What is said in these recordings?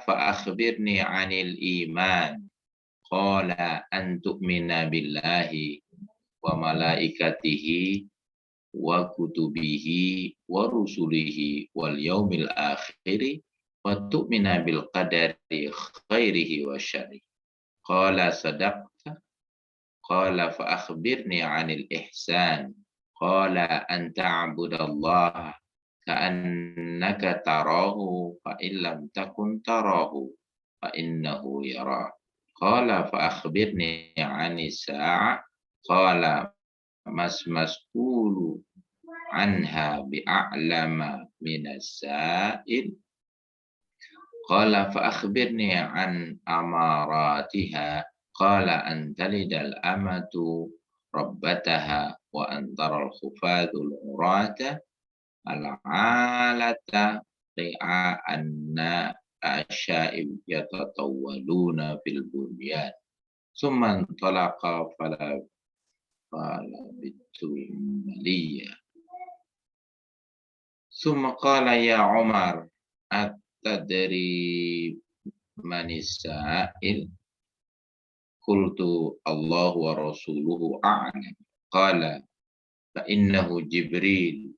فأخبرني عن الإيمان قال أن تؤمن بالله وملائكته وكتبه ورسله واليوم الآخر وتؤمن بالقدر خيره وشره قال صدقت قال فأخبرني عن الإحسان قال أن تعبد الله كأنك تراه فإن لم تكن تراه فإنه يراك قال فأخبرني عن الساعة قال ما المسؤول عنها بأعلم من السائل قال فأخبرني عن أماراتها قال أن تلد الأمة ربتها وأن ترى الخفاة العراة العالة رعاء الشائب يتطولون في البنيان ثم انطلق فلبثت مليا ثم قال يا عمر أتدري من السائل قلت الله ورسوله أعلم قال فإنه جبريل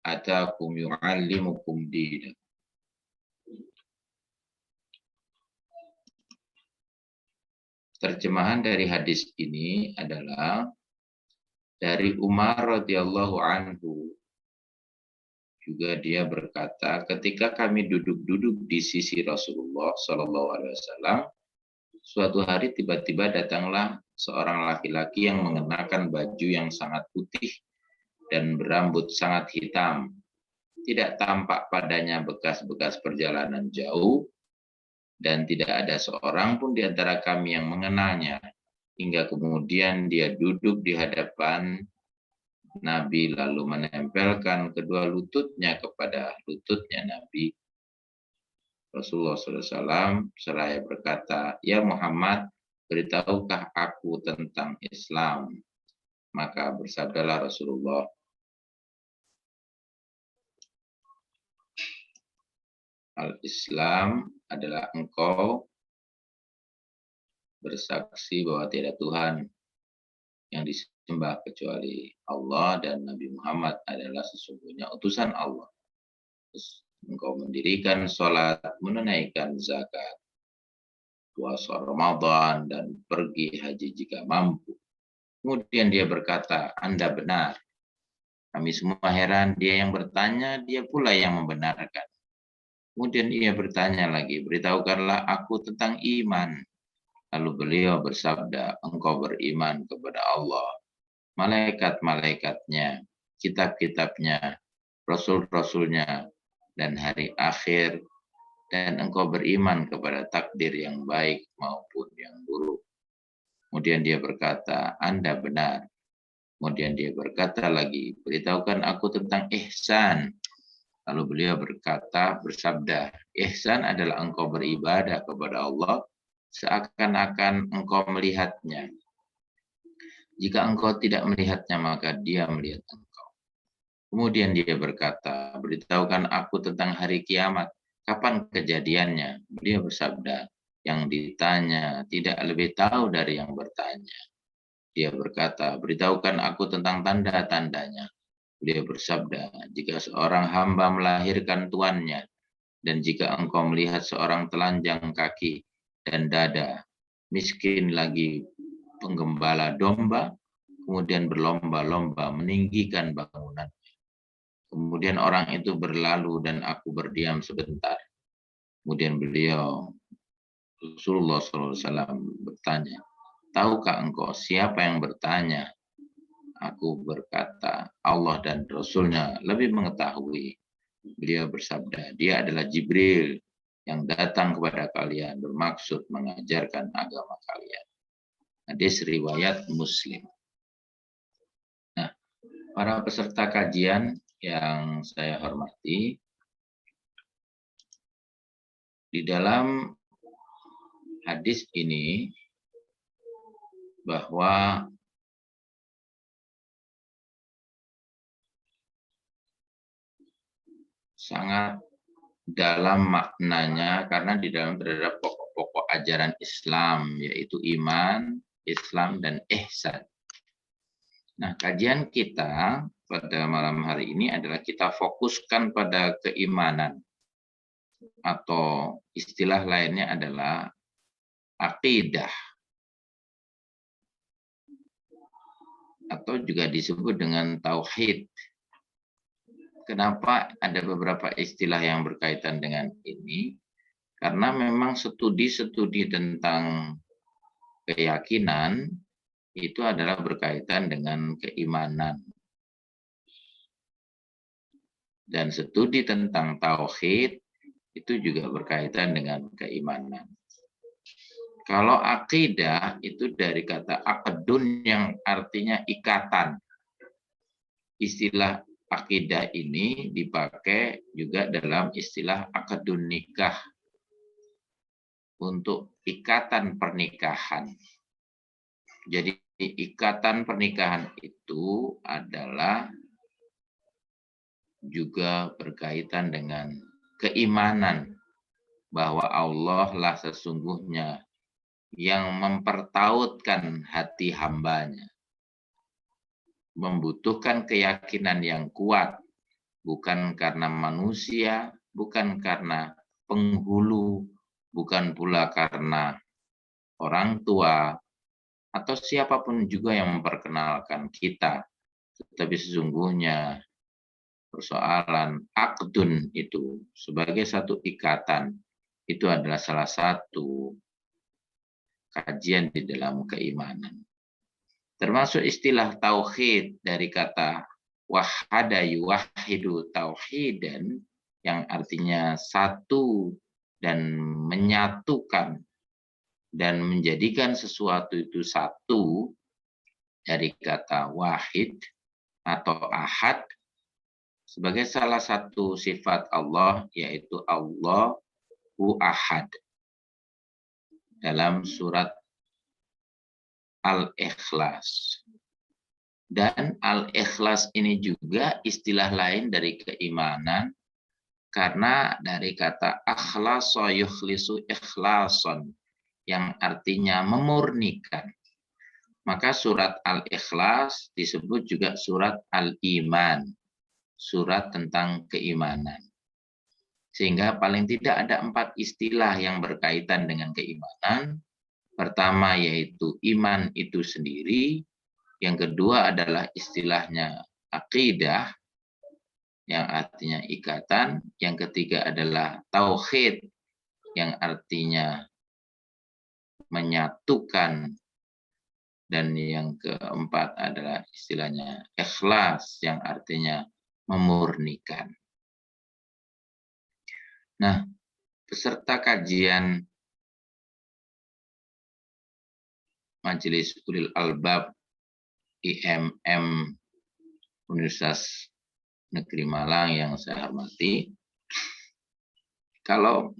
أتاكم يعلمكم دينكم. Terjemahan dari hadis ini adalah dari Umar radhiyallahu anhu. Juga dia berkata, ketika kami duduk-duduk di sisi Rasulullah Shallallahu Alaihi Wasallam, suatu hari tiba-tiba datanglah seorang laki-laki yang mengenakan baju yang sangat putih dan berambut sangat hitam. Tidak tampak padanya bekas-bekas perjalanan jauh dan tidak ada seorang pun di antara kami yang mengenalnya. Hingga kemudian dia duduk di hadapan Nabi lalu menempelkan kedua lututnya kepada lututnya Nabi. Rasulullah SAW seraya berkata, ya Muhammad, beritahukah aku tentang Islam? Maka bersabdalah Rasulullah, Al-Islam adalah engkau bersaksi bahwa tidak Tuhan yang disembah kecuali Allah dan Nabi Muhammad adalah sesungguhnya utusan Allah. Terus engkau mendirikan sholat, menunaikan zakat, puasa Ramadan, dan pergi haji jika mampu. Kemudian dia berkata, Anda benar. Kami semua heran, dia yang bertanya, dia pula yang membenarkan. Kemudian ia bertanya lagi, beritahukanlah aku tentang iman. Lalu beliau bersabda, engkau beriman kepada Allah, malaikat-malaikatnya, kitab-kitabnya, rasul-rasulnya, dan hari akhir, dan engkau beriman kepada takdir yang baik maupun yang buruk. Kemudian dia berkata, Anda benar. Kemudian dia berkata lagi, beritahukan aku tentang ihsan. Lalu beliau bersabda, ihsan adalah engkau beribadah kepada Allah seakan-akan engkau melihatnya. Jika engkau tidak melihatnya, maka dia melihat engkau. Kemudian dia berkata, beritahukan aku tentang hari kiamat. Kapan kejadiannya? Beliau bersabda, yang ditanya tidak lebih tahu dari yang bertanya. Dia berkata, beritahukan aku tentang tanda-tandanya. Beliau bersabda, jika seorang hamba melahirkan tuannya, dan jika engkau melihat seorang telanjang kaki dan dada, miskin lagi penggembala domba, kemudian berlomba-lomba meninggikan bangunan. Kemudian orang itu berlalu dan aku berdiam sebentar. Kemudian beliau, Rasulullah SAW bertanya, tahukah engkau siapa yang bertanya? Aku berkata, Allah dan Rasulnya lebih mengetahui. Beliau bersabda, dia adalah Jibril yang datang kepada kalian bermaksud mengajarkan agama kalian. Hadis riwayat Muslim. Nah, para peserta kajian yang saya hormati, di dalam hadis ini bahwa sangat dalam maknanya, karena di dalam terdapat pokok-pokok ajaran Islam, yaitu iman, Islam, dan ihsan. Nah, kajian kita pada malam hari ini adalah kita fokuskan pada keimanan, atau istilah lainnya adalah akidah, atau juga disebut dengan tauhid. Kenapa ada beberapa istilah yang berkaitan dengan ini? Karena memang studi-studi tentang keyakinan itu adalah berkaitan dengan keimanan. Dan studi tentang tauhid itu juga berkaitan dengan keimanan. Kalau akidah itu dari kata aqdun yang artinya ikatan. Istilah akidah ini dipakai juga dalam istilah akadun nikah untuk ikatan pernikahan. Jadi ikatan pernikahan itu adalah juga berkaitan dengan keimanan bahwa Allah lah sesungguhnya yang mempertautkan hati hambanya. Membutuhkan keyakinan yang kuat, bukan karena manusia, bukan karena penghulu, bukan pula karena orang tua, atau siapapun juga yang memperkenalkan kita. Tetapi sesungguhnya persoalan akdun itu sebagai satu ikatan, itu adalah salah satu kajian di dalam keimanan. Termasuk istilah tauhid dari kata wahada yuwahidu tauhidan yang artinya satu dan menyatukan dan menjadikan sesuatu itu satu dari kata wahid atau ahad sebagai salah satu sifat Allah, yaitu Allahu Ahad dalam surat Al-Ikhlas. Dan Al-Ikhlas ini juga istilah lain dari keimanan, karena dari kata akhlasa yukhlisu ikhlason yang artinya memurnikan. Maka surat Al-Ikhlas disebut juga surat Al-Iman, surat tentang keimanan. Sehingga paling tidak ada 4 istilah yang berkaitan dengan keimanan. Pertama yaitu iman itu sendiri, yang kedua adalah istilahnya akidah, yang artinya ikatan, yang ketiga adalah tauhid, yang artinya menyatukan, dan yang keempat adalah istilahnya ikhlas, yang artinya memurnikan. Nah, peserta kajian Majelis Ulil Albab IMM Universitas Negeri Malang yang saya hormati, kalau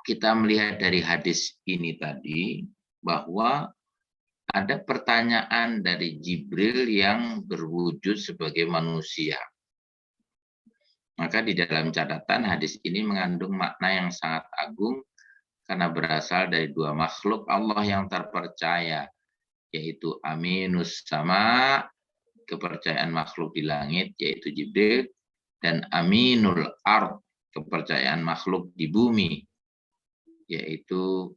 kita melihat dari hadis ini tadi, bahwa ada pertanyaan dari Jibril yang berwujud sebagai manusia. Maka di dalam catatan hadis ini mengandung makna yang sangat agung karena berasal dari 2 makhluk Allah yang terpercaya, yaitu Aminus Sama, kepercayaan makhluk di langit, yaitu Jibril, dan Aminul Ard, kepercayaan makhluk di bumi, yaitu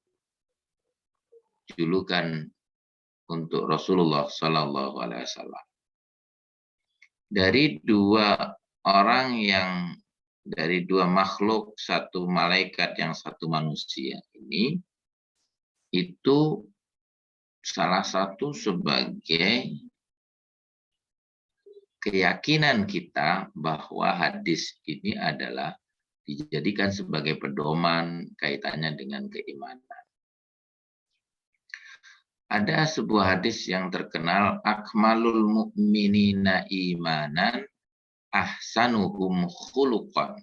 julukan untuk Rasulullah Shallallahu Alaihi Wasallam. Dari 2 orang yang dari 2 makhluk, 1 malaikat yang 1 manusia ini, itu salah satu sebagai keyakinan kita bahwa hadis ini adalah dijadikan sebagai pedoman kaitannya dengan keimanan. Ada sebuah hadis yang terkenal, akmalul mu'minina imanan ahsanuhum khuluqan.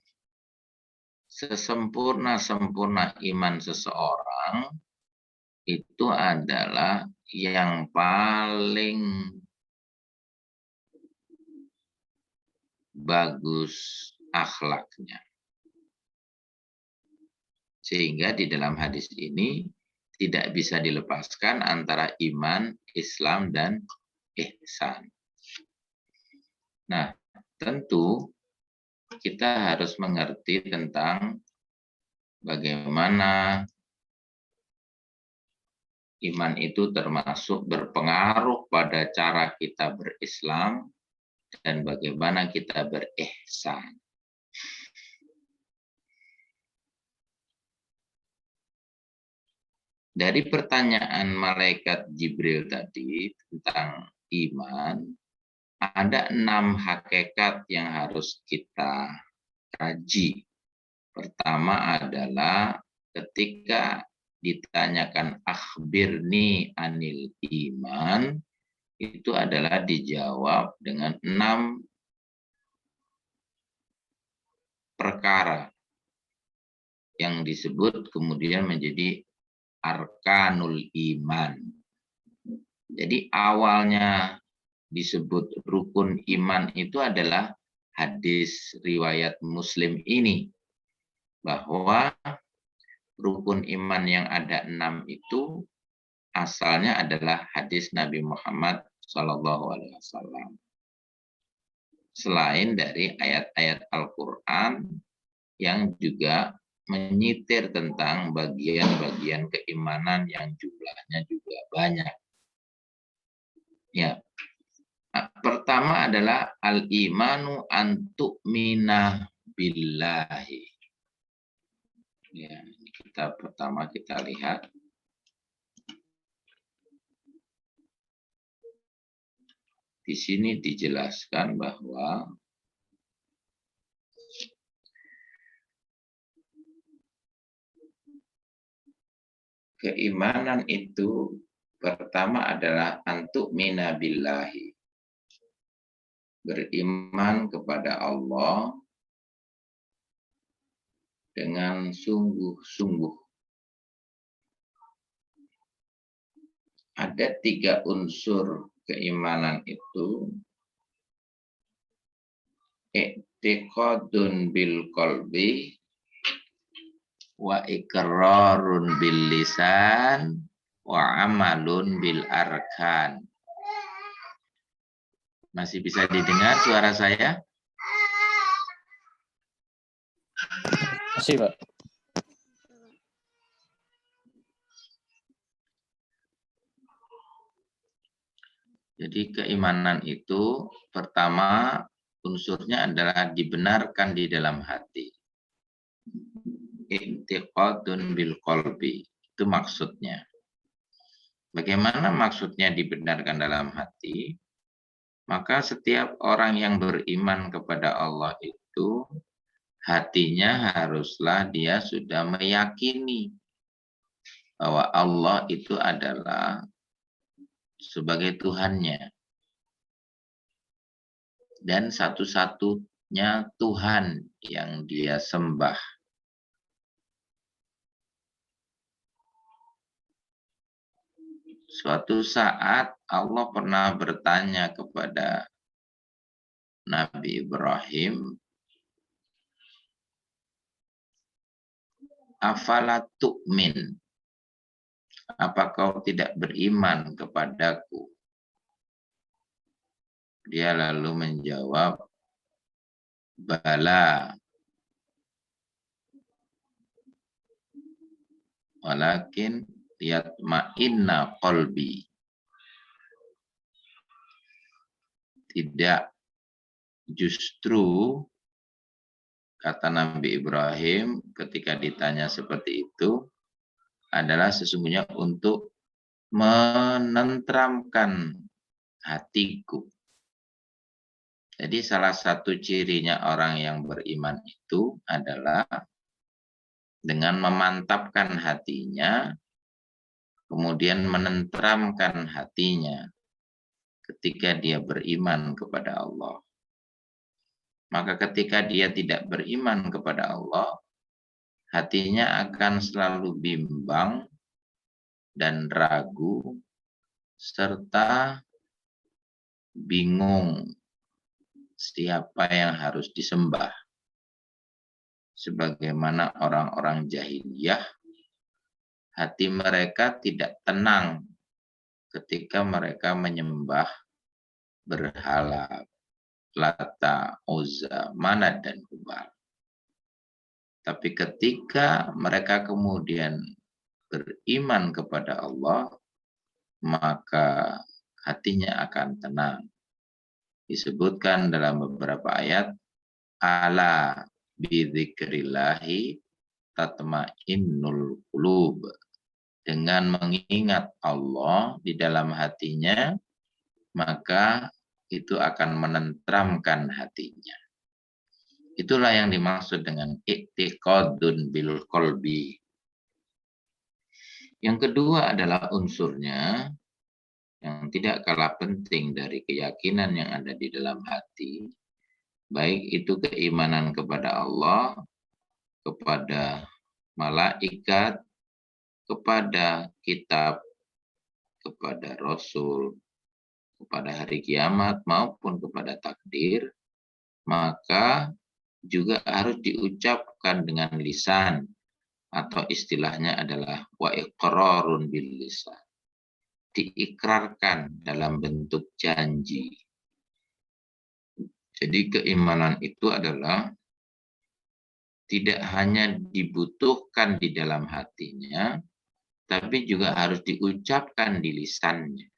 Sesempurna-sempurna iman seseorang itu adalah yang paling bagus akhlaknya. Sehingga di dalam hadis ini tidak bisa dilepaskan antara iman, Islam, dan ihsan. Nah, tentu kita harus mengerti tentang bagaimana iman itu termasuk berpengaruh pada cara kita berislam dan bagaimana kita berihsan. Dari pertanyaan malaikat Jibril tadi tentang iman, ada 6 hakikat yang harus kita kaji. Pertama adalah ketika ditanyakan akhbirni anil iman, itu adalah dijawab dengan 6 perkara yang disebut kemudian menjadi arkanul iman. Jadi awalnya disebut rukun iman itu adalah hadis riwayat Muslim ini, bahwa rukun iman yang ada 6 itu asalnya adalah hadis Nabi Muhammad SAW. Selain dari ayat-ayat Al-Quran yang juga menyitir tentang bagian-bagian keimanan yang jumlahnya juga banyak. Ya, pertama adalah al-imanu antu'mina billahi. Ya, ini pertama kita lihat. Di sini dijelaskan bahwa keimanan itu pertama adalah antu'mina billahi. Beriman kepada Allah dengan sungguh-sungguh. Ada 3 unsur keimanan itu. I'tiqadun bil qalbi, wa iqrarun bil lisan, wa amalun bil arkan. Masih bisa didengar suara saya? Masih, Pak. Jadi keimanan itu pertama unsurnya adalah dibenarkan di dalam hati. I'tiqadun bil qalbi, itu maksudnya. Bagaimana maksudnya dibenarkan dalam hati? Maka setiap orang yang beriman kepada Allah itu hatinya haruslah dia sudah meyakini bahwa Allah itu adalah sebagai Tuhannya dan satu-satunya Tuhan yang dia sembah. Suatu saat Allah pernah bertanya kepada Nabi Ibrahim, afala tu'min, apa kau tidak beriman kepadaku? Dia lalu menjawab, bala, walakin yatma'inna qalbi. Tidak, justru kata Nabi Ibrahim ketika ditanya seperti itu adalah sesungguhnya untuk menenteramkan hatiku. Jadi salah satu cirinya orang yang beriman itu adalah dengan memantapkan hatinya, kemudian menenteramkan hatinya ketika dia beriman kepada Allah. Maka ketika dia tidak beriman kepada Allah, hatinya akan selalu bimbang dan ragu, serta bingung siapa yang harus disembah. sebagaimana orang-orang jahiliyah, hati mereka tidak tenang ketika mereka menyembah berhala Lata, Uzza, Manat, dan Hubal. Tapi ketika mereka kemudian beriman kepada Allah, maka hatinya akan tenang. Disebutkan dalam beberapa ayat, ala bidzikrillahi tatmainnul qulub. Dengan mengingat Allah di dalam hatinya, maka itu akan menenteramkan hatinya. Itulah yang dimaksud dengan i'tiqadun bil qalbi. Yang kedua adalah unsurnya yang tidak kalah penting dari keyakinan yang ada di dalam hati, baik itu keimanan kepada Allah, kepada malaikat, kepada kitab, kepada Rasul, kepada hari kiamat, maupun kepada takdir, maka juga harus diucapkan dengan lisan, atau istilahnya adalah wa iqrarun bil lisan. Diikrarkan dalam bentuk janji. Jadi keimanan itu adalah tidak hanya dibutuhkan di dalam hatinya, tapi juga harus diucapkan di lisannya.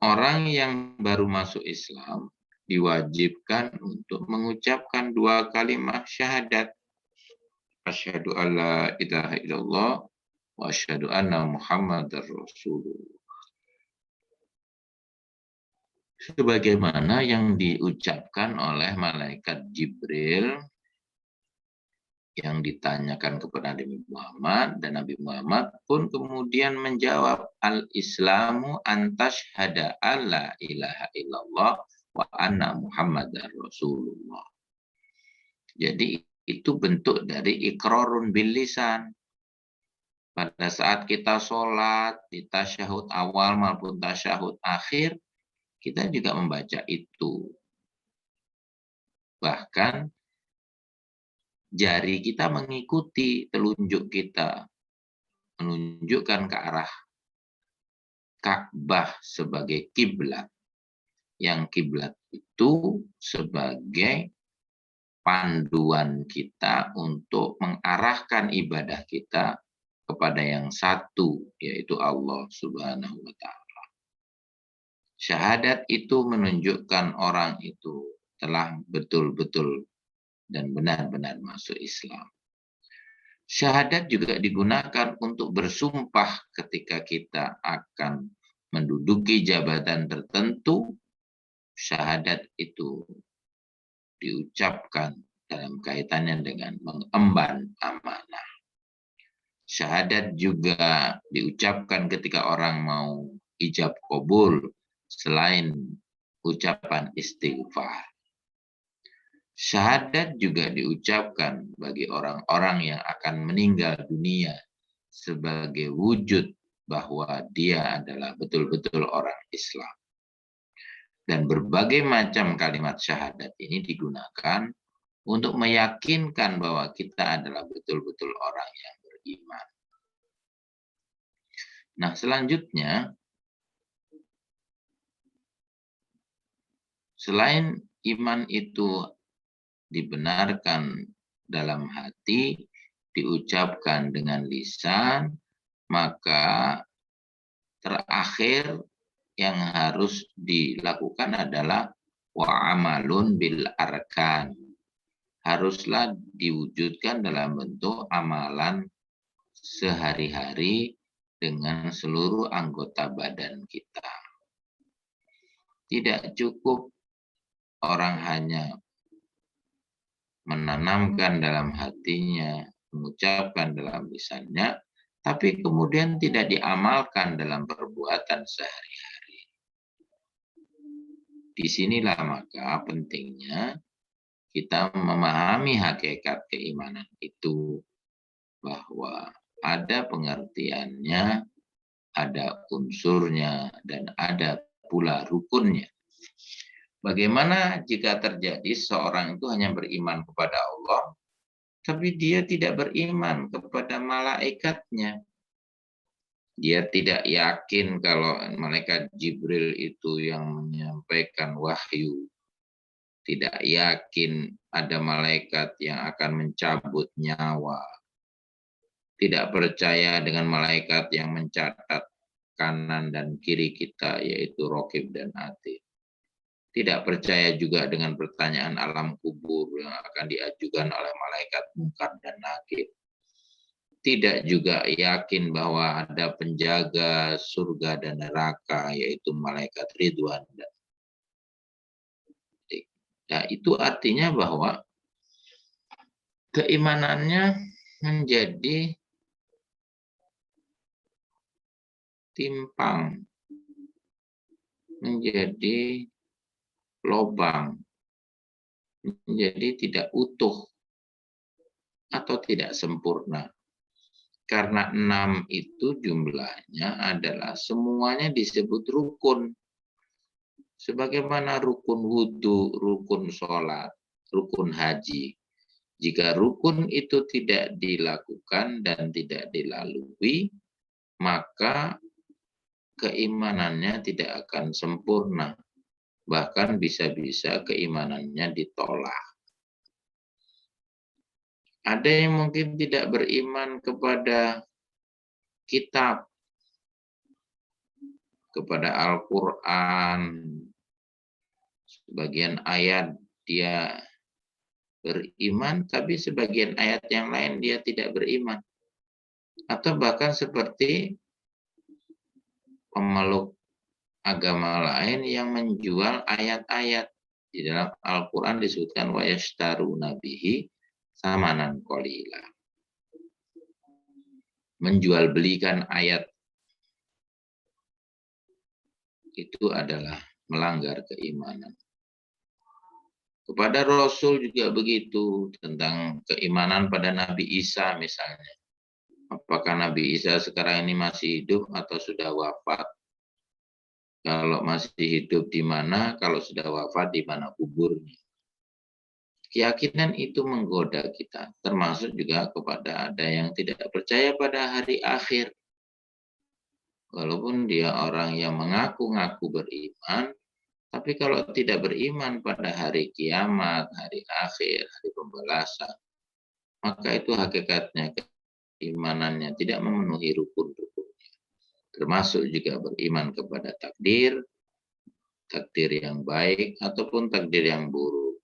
Orang yang baru masuk Islam diwajibkan untuk mengucapkan 2 kalimat syahadat. Asyhadu alla ilaha illallah wa asyhadu anna Muhammadar Rasulullah. Sebagaimana yang diucapkan oleh malaikat Jibril yang ditanyakan kepada Nabi Muhammad, dan Nabi Muhammad pun kemudian menjawab, al-islamu antashhada alla ilaha illallah wa anna Muhammadar Rasulullah. Jadi itu bentuk dari iqrarun bil lisan. Pada saat kita sholat, di tasyahud awal maupun tasyahud akhir, kita juga membaca itu. Bahkan jari kita mengikuti telunjuk kita, menunjukkan ke arah Ka'bah sebagai kiblat. Yang kiblat itu sebagai panduan kita untuk mengarahkan ibadah kita kepada yang satu, yaitu Allah Subhanahu wa Ta'ala. Syahadat itu menunjukkan orang itu telah betul-betul dan benar-benar masuk Islam. Syahadat juga digunakan untuk bersumpah ketika kita akan menduduki jabatan tertentu. Syahadat itu diucapkan dalam kaitannya dengan mengemban amanah. Syahadat juga diucapkan ketika orang mau ijab qabul selain ucapan istighfar. Syahadat juga diucapkan bagi orang-orang yang akan meninggal dunia sebagai wujud bahwa dia adalah betul-betul orang Islam. Dan berbagai macam kalimat syahadat ini digunakan untuk meyakinkan bahwa kita adalah betul-betul orang yang beriman. Nah, selanjutnya, selain iman itu dibenarkan dalam hati, diucapkan dengan lisan, maka terakhir yang harus dilakukan adalah wa'amalun bil arkan. Haruslah diwujudkan dalam bentuk amalan sehari-hari dengan seluruh anggota badan kita. Tidak cukup orang hanya menanamkan dalam hatinya, mengucapkan dalam lisannya, tapi kemudian tidak diamalkan dalam perbuatan sehari-hari. Disinilah maka pentingnya kita memahami hakikat keimanan itu, bahwa ada pengertiannya, ada unsurnya, dan ada pula rukunnya. Bagaimana jika terjadi seorang itu hanya beriman kepada Allah, tapi dia tidak beriman kepada malaikatnya. Dia tidak yakin kalau malaikat Jibril itu yang menyampaikan wahyu. Tidak yakin ada malaikat yang akan mencabut nyawa. Tidak percaya dengan malaikat yang mencatat kanan dan kiri kita, yaitu Raqib dan Atid. Tidak percaya juga dengan pertanyaan alam kubur yang akan diajukan oleh malaikat Munkar dan Nakir. Tidak juga yakin bahwa ada penjaga surga dan neraka, yaitu malaikat Ridwan. Nah, itu artinya bahwa keimanannya menjadi timpang, menjadi lobang, menjadi tidak utuh atau tidak sempurna. Karena 6 itu jumlahnya adalah semuanya disebut rukun. Sebagaimana rukun wudhu, rukun sholat, rukun haji. Jika rukun itu tidak dilakukan dan tidak dilalui, maka keimanannya tidak akan sempurna. Bahkan bisa-bisa keimanannya ditolak. Ada yang mungkin tidak beriman kepada kitab, kepada Al-Quran. Sebagian ayat dia beriman, tapi sebagian ayat yang lain dia tidak beriman. Atau bahkan seperti pemeluk agama lain yang menjual ayat-ayat. Di dalam Al-Quran disebutkan wa yashtaruna bihi samanan qalila. Menjual belikan ayat itu adalah melanggar keimanan. Kepada Rasul juga begitu, tentang keimanan pada Nabi Isa misalnya. Apakah Nabi Isa sekarang ini masih hidup atau sudah wafat? Kalau masih hidup di mana, kalau sudah wafat di mana kuburnya. Keyakinan itu menggoda kita, termasuk juga kepada ada yang tidak percaya pada hari akhir. Walaupun dia orang yang mengaku-ngaku beriman, tapi kalau tidak beriman pada hari kiamat, hari akhir, hari pembalasan, maka itu hakikatnya keimanannya tidak memenuhi rukun-rukunnya. Termasuk juga beriman kepada takdir, takdir yang baik ataupun takdir yang buruk,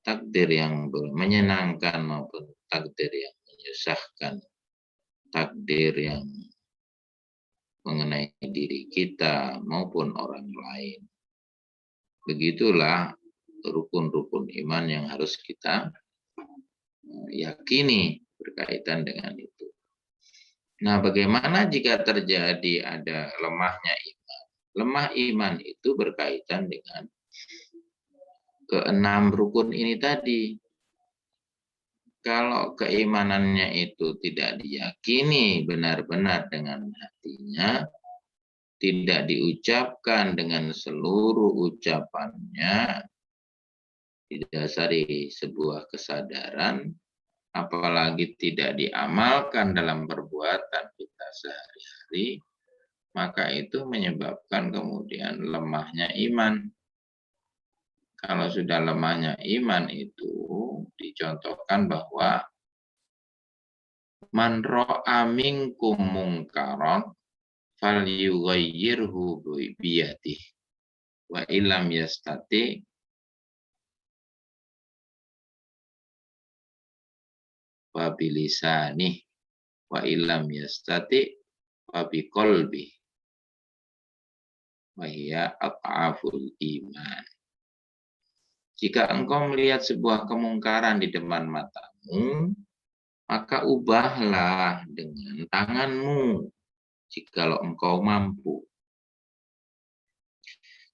takdir yang menyenangkan maupun takdir yang menyusahkan, takdir yang mengenai diri kita maupun orang lain. Begitulah rukun-rukun iman yang harus kita yakini berkaitan dengan itu. Nah, bagaimana jika terjadi ada lemahnya iman? Lemah iman itu berkaitan dengan keenam rukun ini tadi. Kalau keimanannya itu tidak diyakini benar-benar dengan hatinya, tidak diucapkan dengan seluruh ucapannya, didasari sebuah kesadaran, apalagi tidak diamalkan dalam perbuatan kita sehari-hari, maka itu menyebabkan kemudian lemahnya iman. Kalau sudah lemahnya iman itu dicontohkan bahwa man ra'a minkum mungkaron falyughayyirhu biyadihi wa illam yastati wa bilisanih wa illam yastati wa biqalbi wa hiya at'aful iman. Jika engkau melihat sebuah kemungkaran di depan matamu, maka ubahlah dengan tanganmu, jikalau engkau mampu.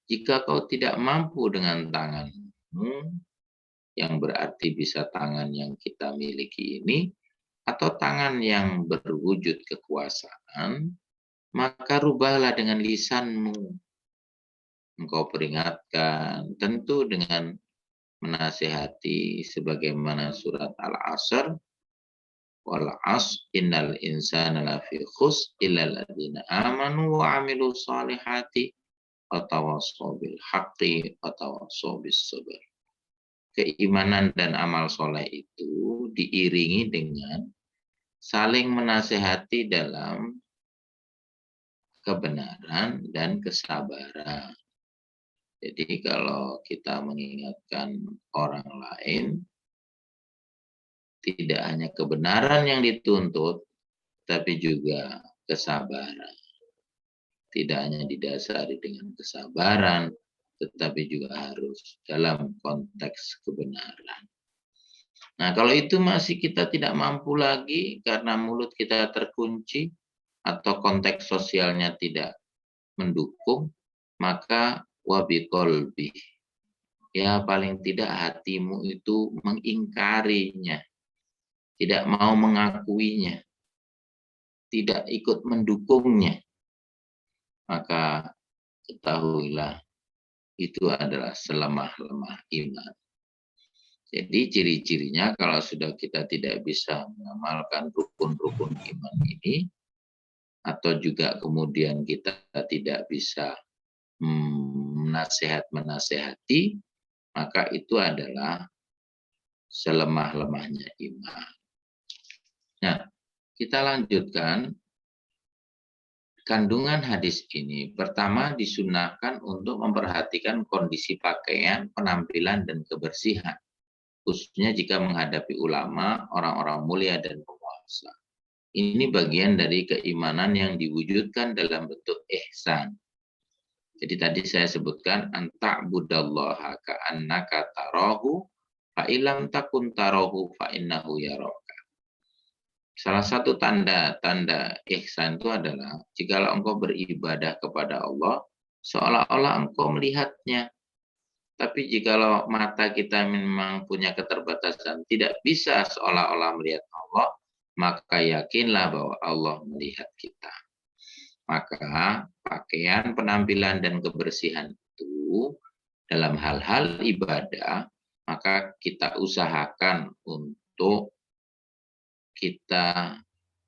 Jika kau tidak mampu dengan tanganmu, yang berarti bisa tangan yang kita miliki ini, atau tangan yang berwujud kekuasaan, maka rubahlah dengan lisanmu. Engkau peringatkan, tentu dengan menasihati sebagaimana surat Al-Asr, wal 'ashr innal insana lafi khusr illal ladzina amanu wa 'amilus shalihati wa tawassaw bil haqqi wa tawassaw bis sabr. Keimanan dan amal soleh itu diiringi dengan saling menasehati dalam kebenaran dan kesabaran. Jadi kalau kita mengingatkan orang lain, tidak hanya kebenaran yang dituntut, tapi juga kesabaran. Tidak hanya didasari dengan kesabaran, tetapi juga harus dalam konteks kebenaran. Nah, kalau itu masih kita tidak mampu lagi karena mulut kita terkunci atau konteks sosialnya tidak mendukung, maka wabiqolbi. Ya paling tidak hatimu itu mengingkarinya, tidak mau mengakuinya, tidak ikut mendukungnya. Maka ketahuilah itu adalah selemah-lemah iman. Jadi ciri-cirinya kalau sudah kita tidak bisa mengamalkan rukun-rukun iman ini, atau juga kemudian kita tidak bisa menasehati, maka itu adalah selemah-lemahnya iman. Nah, kita lanjutkan. Kandungan hadis ini pertama disunahkan untuk memperhatikan kondisi pakaian, penampilan, dan kebersihan, khususnya jika menghadapi ulama, orang-orang mulia, dan penguasa. Ini bagian dari keimanan yang diwujudkan dalam bentuk ihsan. Jadi tadi saya sebutkan anta'budallaha ka'annaka tarahu fa illam takun tarahu fa innahu yaraka. Salah satu tanda-tanda ihsan itu adalah jikalau engkau beribadah kepada Allah seolah-olah engkau melihatnya. Tapi jikalau mata kita memang punya keterbatasan, tidak bisa seolah-olah melihat Allah, maka yakinlah bahwa Allah melihat kita. Maka pakaian, penampilan, dan kebersihan itu dalam hal-hal ibadah, maka kita usahakan untuk kita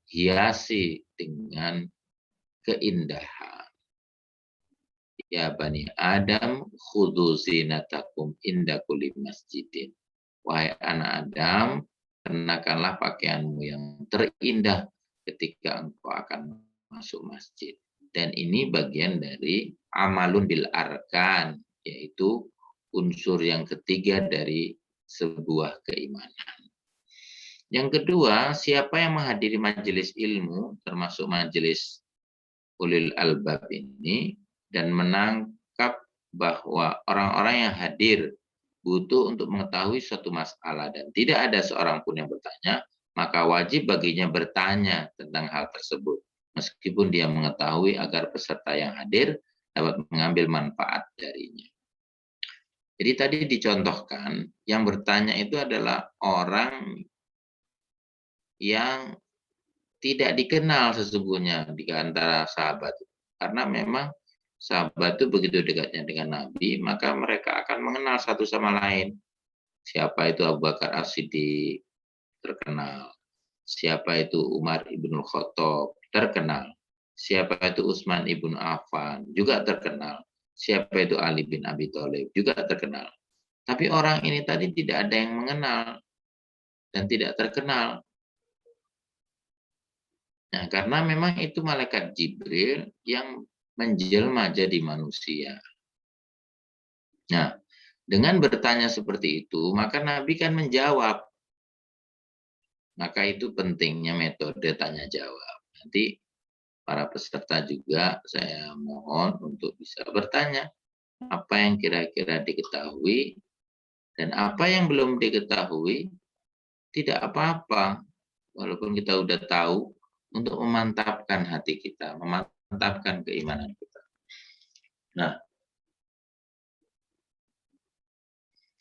hiasi dengan keindahan. Ya Bani Adam, khudhu zinatakum inda kulli masjidin. Wahai anak Adam, kenakanlah pakaianmu yang terindah ketika engkau akan masuk masjid. Dan ini bagian dari amalun bil arkan, yaitu unsur yang ketiga dari sebuah keimanan. Yang kedua, siapa yang menghadiri majelis ilmu, termasuk majelis ulil albab ini, dan menangkap bahwa orang-orang yang hadir butuh untuk mengetahui suatu masalah dan tidak ada seorang pun yang bertanya, maka wajib baginya bertanya tentang hal tersebut, meskipun dia mengetahui agar peserta yang hadir dapat mengambil manfaat darinya. Jadi tadi dicontohkan, yang bertanya itu adalah orang yang tidak dikenal sesungguhnya di antara sahabat. Karena memang sahabat itu begitu dekatnya dengan Nabi, maka mereka akan mengenal satu sama lain. Siapa itu Abu Bakar As-Siddiq, terkenal. Siapa itu Umar ibn Khattab, terkenal. Siapa itu Utsman ibn Affan, juga terkenal. Siapa itu Ali bin Abi Thalib, juga terkenal. Tapi orang ini tadi tidak ada yang mengenal dan tidak terkenal. Nah, karena memang itu malaikat Jibril yang menjelma jadi manusia. Nah, dengan bertanya seperti itu, maka Nabi kan menjawab. Maka itu pentingnya metode tanya jawab. Nanti para peserta juga saya mohon untuk bisa bertanya apa yang kira-kira diketahui dan apa yang belum diketahui, tidak apa-apa. Walaupun kita udah tahu, untuk memantapkan hati kita, memantapkan keimanan kita. Nah,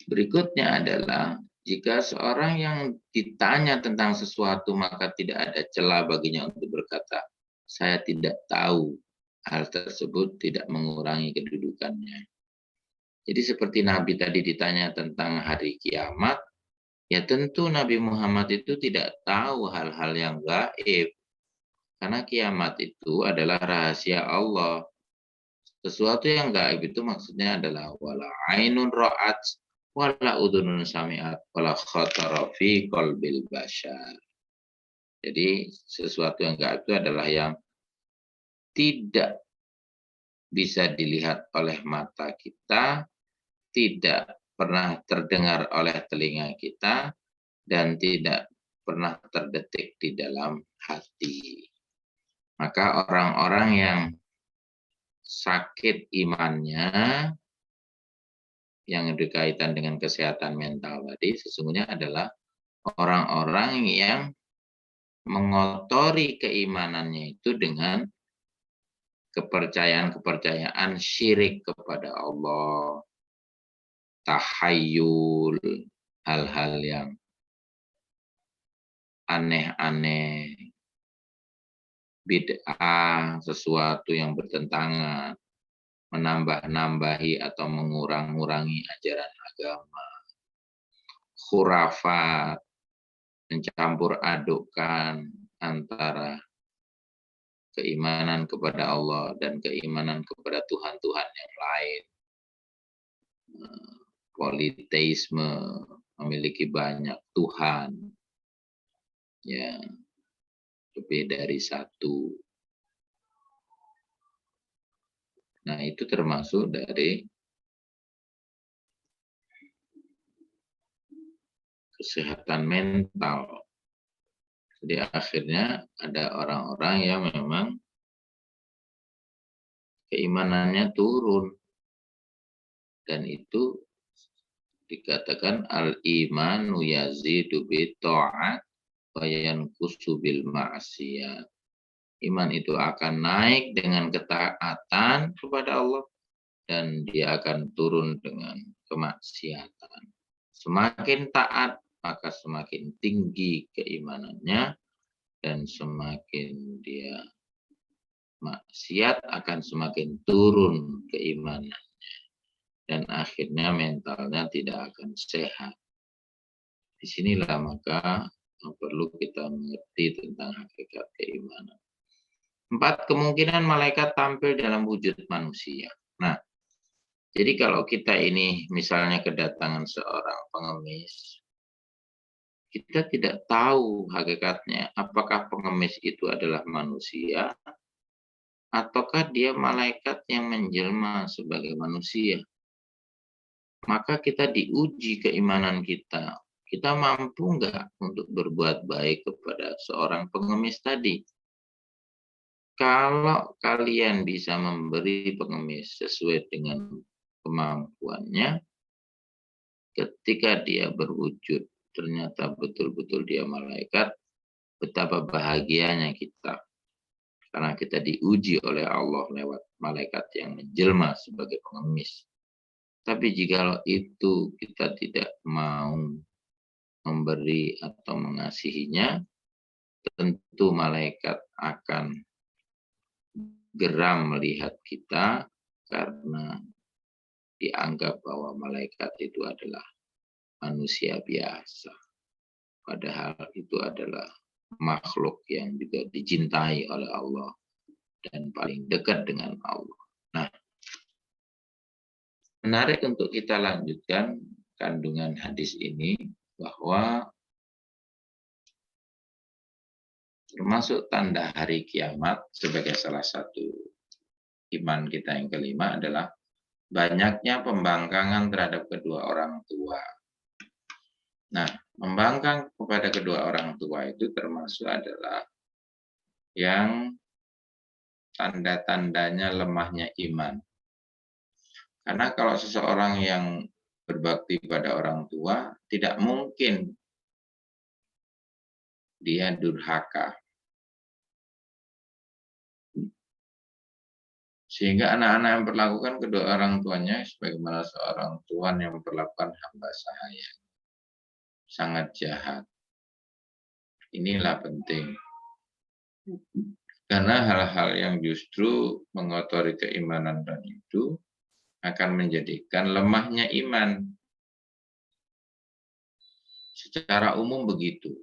berikutnya adalah jika seorang yang ditanya tentang sesuatu maka tidak ada celah baginya untuk berkata, saya tidak tahu. Hal tersebut tidak mengurangi kedudukannya. Jadi seperti Nabi tadi ditanya tentang hari kiamat, Ya tentu Nabi Muhammad itu tidak tahu hal-hal yang gaib. Karena kiamat itu adalah rahasia Allah. Sesuatu yang gaib itu maksudnya adalah wala ainun ra'at, wala udhunun sami'at, wala khatara fi qalbil bashar. Jadi sesuatu yang gaib itu adalah yang tidak bisa dilihat oleh mata kita, tidak pernah terdengar oleh telinga kita, dan tidak pernah terdetik di dalam hati. Maka orang-orang yang sakit imannya, yang berkaitan dengan kesehatan mental tadi, sesungguhnya adalah orang-orang yang mengotori keimanannya itu dengan kepercayaan-kepercayaan syirik kepada Allah, tahayul, hal-hal yang aneh-aneh, bid'ah, sesuatu yang bertentangan, menambah-nambahi atau mengurang-ngurangi ajaran agama, khurafat, mencampur adukkan antara keimanan kepada Allah dan keimanan kepada Tuhan-Tuhan yang lain. Politeisme, memiliki banyak Tuhan, ya lebih dari satu. Nah itu termasuk dari kesehatan mental. Jadi akhirnya ada orang-orang yang memang keimanannya turun. Dan itu dikatakan al-imanu yazidu bitta'at wa yanqusu bil ma'siyat. Iman itu akan naik dengan ketaatan kepada Allah dan dia akan turun dengan kemaksiatan. Semakin taat, maka semakin tinggi keimanannya, dan semakin dia maksiat akan semakin turun keimanan. Dan akhirnya mentalnya tidak akan sehat. Disinilah maka perlu kita mengerti tentang hakikat keimanan. 4 kemungkinan malaikat tampil dalam wujud manusia. Nah, jadi kalau kita ini misalnya kedatangan seorang pengemis, kita tidak tahu hakikatnya apakah pengemis itu adalah manusia ataukah dia malaikat yang menjelma sebagai manusia. Maka kita diuji keimanan kita. Kita mampu nggak untuk berbuat baik kepada seorang pengemis tadi? Kalau kalian bisa memberi pengemis sesuai dengan kemampuannya, ketika dia berwujud, ternyata betul-betul dia malaikat, betapa bahagianya kita. Karena kita diuji oleh Allah lewat malaikat yang menjelma sebagai pengemis. Tapi jikalau itu kita tidak mau memberi atau mengasihinya, tentu malaikat akan geram melihat kita karena dianggap bahwa malaikat itu adalah manusia biasa. Padahal itu adalah makhluk yang juga dicintai oleh Allah dan paling dekat dengan Allah. Nah, menarik untuk kita lanjutkan kandungan hadis ini bahwa termasuk tanda hari kiamat sebagai salah satu iman kita yang kelima adalah banyaknya pembangkangan terhadap kedua orang tua. Nah, membangkang kepada kedua orang tua itu termasuk adalah yang tanda-tandanya lemahnya iman. Karena kalau seseorang yang berbakti pada orang tua, tidak mungkin dia durhaka. Sehingga anak-anak yang memperlakukan kedua orang tuanya sebagaimana seorang tuan yang memperlakukan hamba sahaya. Sangat jahat. Inilah penting. Karena hal-hal yang justru mengotori keimanan dan itu akan menjadikan lemahnya iman. secara umum begitu.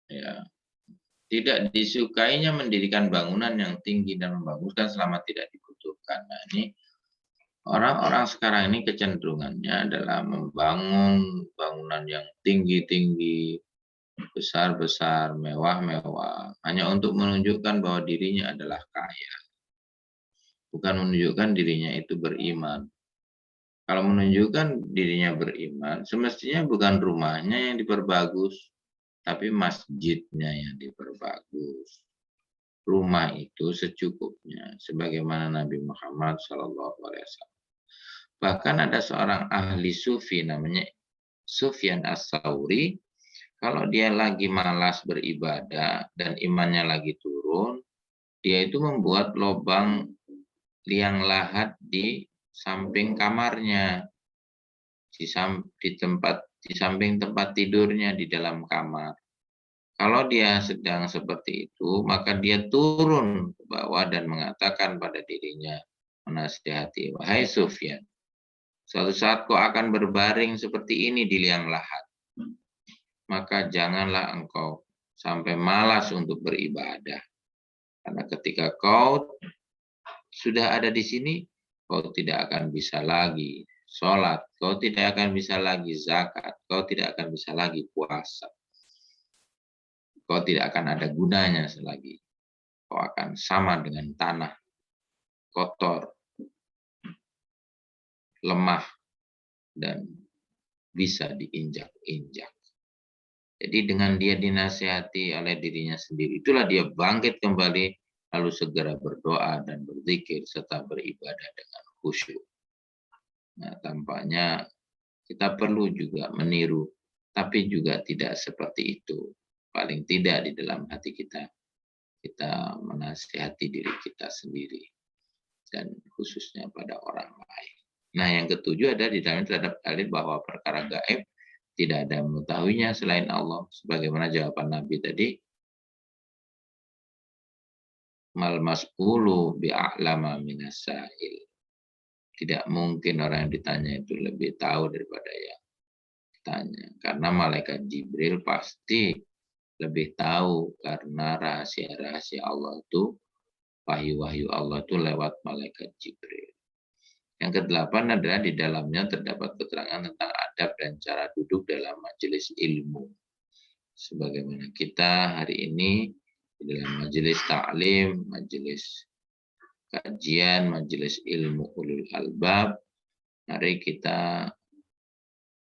Ya, tidak disukainya mendirikan bangunan yang tinggi dan membaguskan selama tidak dibutuhkan. Nah, ini orang-orang sekarang ini kecenderungannya adalah membangun bangunan yang tinggi-tinggi, besar-besar, mewah-mewah, hanya untuk menunjukkan bahwa dirinya adalah kaya. Bukan menunjukkan dirinya itu beriman. Kalau menunjukkan dirinya beriman, semestinya bukan rumahnya yang diperbagus, tapi masjidnya yang diperbagus. Rumah itu secukupnya, sebagaimana Nabi Muhammad SAW. Bahkan ada seorang ahli sufi namanya Sufyan As-Sauri, kalau dia lagi malas beribadah dan imannya lagi turun, dia itu membuat lubang liang lahat di samping kamarnya, di samping tempat tidurnya di dalam kamar. Kalau dia sedang seperti itu, maka dia turun ke bawah dan mengatakan pada dirinya, menasihati, wahai Sufyan, suatu saat kau akan berbaring seperti ini di liang lahat. Maka janganlah engkau sampai malas untuk beribadah. Karena ketika kau sudah ada di sini, kau tidak akan bisa lagi sholat, kau tidak akan bisa lagi zakat, kau tidak akan bisa lagi puasa. Kau tidak akan ada gunanya lagi. Kau akan sama dengan tanah, kotor, lemah, dan bisa diinjak-injak. Jadi dengan dia dinasihati oleh dirinya sendiri, itulah dia bangkit kembali, lalu segera berdoa dan berzikir serta beribadah dengan khusyuk. Nah, tampaknya kita perlu juga meniru, tapi juga tidak seperti itu. Paling tidak di dalam hati kita menasihati diri kita sendiri, dan khususnya pada orang lain. Nah, yang ketujuh adalah di dalamnya terhadap dalil bahwa perkara gaib tidak ada yang mengetahuinya selain Allah. Sebagaimana jawaban Nabi tadi, mal mas'ulu bi'a'lama minas sa'il. Tidak mungkin orang yang ditanya itu lebih tahu daripada yang ditanya. Karena malaikat Jibril pasti lebih tahu, karena rahasia-rahasia Allah itu, wahyu-wahyu Allah itu lewat malaikat Jibril. Yang kedelapan adalah di dalamnya terdapat keterangan tentang adab dan cara duduk dalam majelis ilmu. Sebagaimana kita hari ini di dalam majelis ta'lim, majelis kajian, majelis ilmu ulul albab, mari kita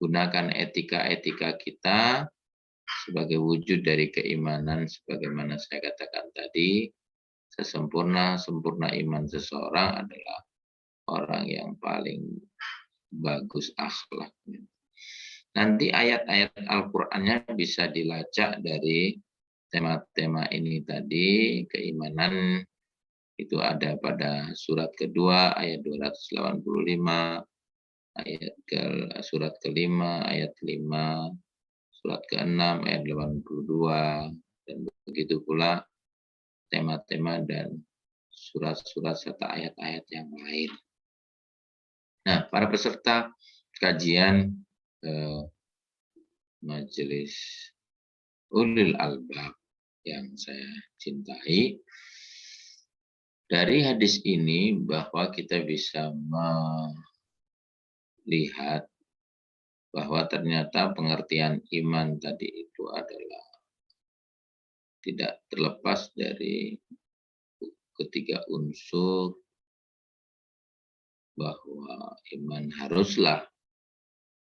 gunakan etika-etika kita sebagai wujud dari keimanan. Sebagaimana saya katakan tadi, sesempurna iman seseorang adalah orang yang paling bagus akhlaknya. Nanti ayat-ayat Al-Qur'annya bisa dilacak dari tema-tema ini tadi. Keimanan itu ada pada surat kedua ayat 285, surat kelima ayat 5, surat ke-6 ayat 82, dan begitu pula tema-tema dan surat-surat serta ayat-ayat yang lain. Nah, para peserta kajian majelis ulil albab yang saya cintai, dari hadis ini bahwa kita bisa melihat bahwa ternyata pengertian iman tadi itu adalah tidak terlepas dari ketiga unsur, bahwa iman haruslah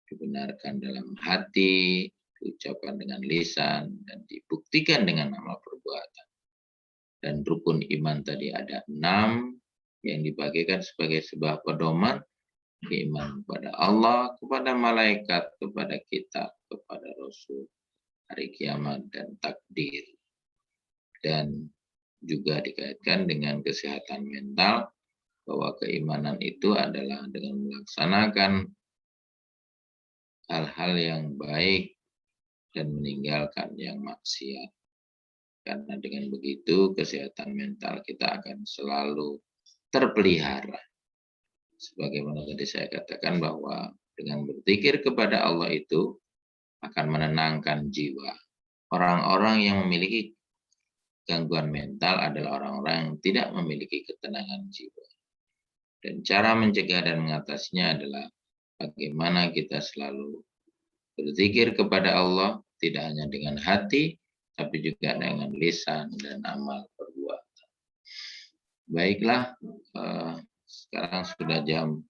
dibenarkan dalam hati, diucapkan dengan lisan, dan dibuktikan dengan amal perbuatan. Dan rukun iman tadi ada 6 yang dibagikan sebagai sebuah pedoman: iman kepada Allah, kepada malaikat, kepada kitab, kepada Rasul, hari kiamat, dan takdir. Dan juga dikaitkan dengan kesehatan mental, bahwa keimanan itu adalah dengan melaksanakan hal-hal yang baik dan meninggalkan yang maksiat. Karena dengan begitu kesehatan mental kita akan selalu terpelihara. Sebagaimana tadi saya katakan bahwa dengan berzikir kepada Allah itu akan menenangkan jiwa. Orang-orang yang memiliki gangguan mental adalah orang-orang yang tidak memiliki ketenangan jiwa. Dan cara mencegah dan mengatasinya adalah bagaimana kita selalu berzikir kepada Allah, tidak hanya dengan hati, tapi juga dengan lisan dan amal perbuatan. Baiklah, sekarang sudah jam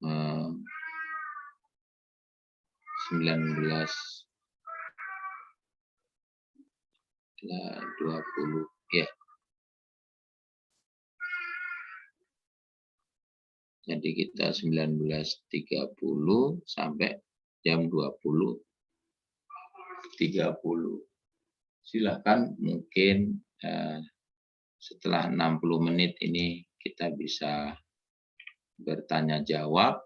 19.20 ya. Jadi kita 19.30 sampai jam 20.30. Silakan mungkin setelah 60 menit ini kita bisa bertanya jawab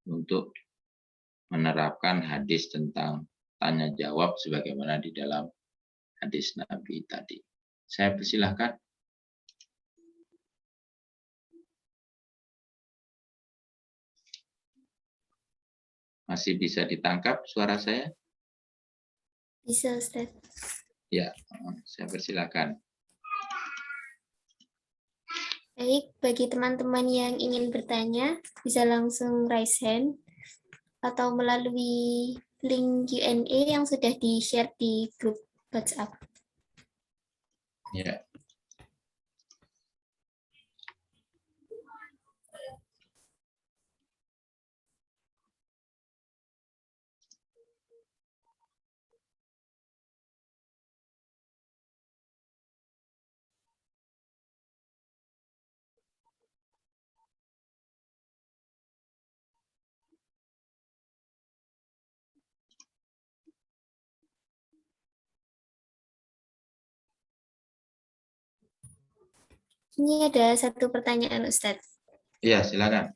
untuk menerapkan hadis tentang tanya jawab sebagaimana di dalam hadis Nabi tadi. Saya persilahkan. Masih bisa ditangkap suara saya? Bisa, Ustaz. Ya, saya persilahkan. Baik, bagi teman-teman yang ingin bertanya, bisa langsung raise hand atau melalui link Q&A yang sudah di-share di grup WhatsApp. Ya. Ini ada satu pertanyaan, Ustadz. Iya, silakan.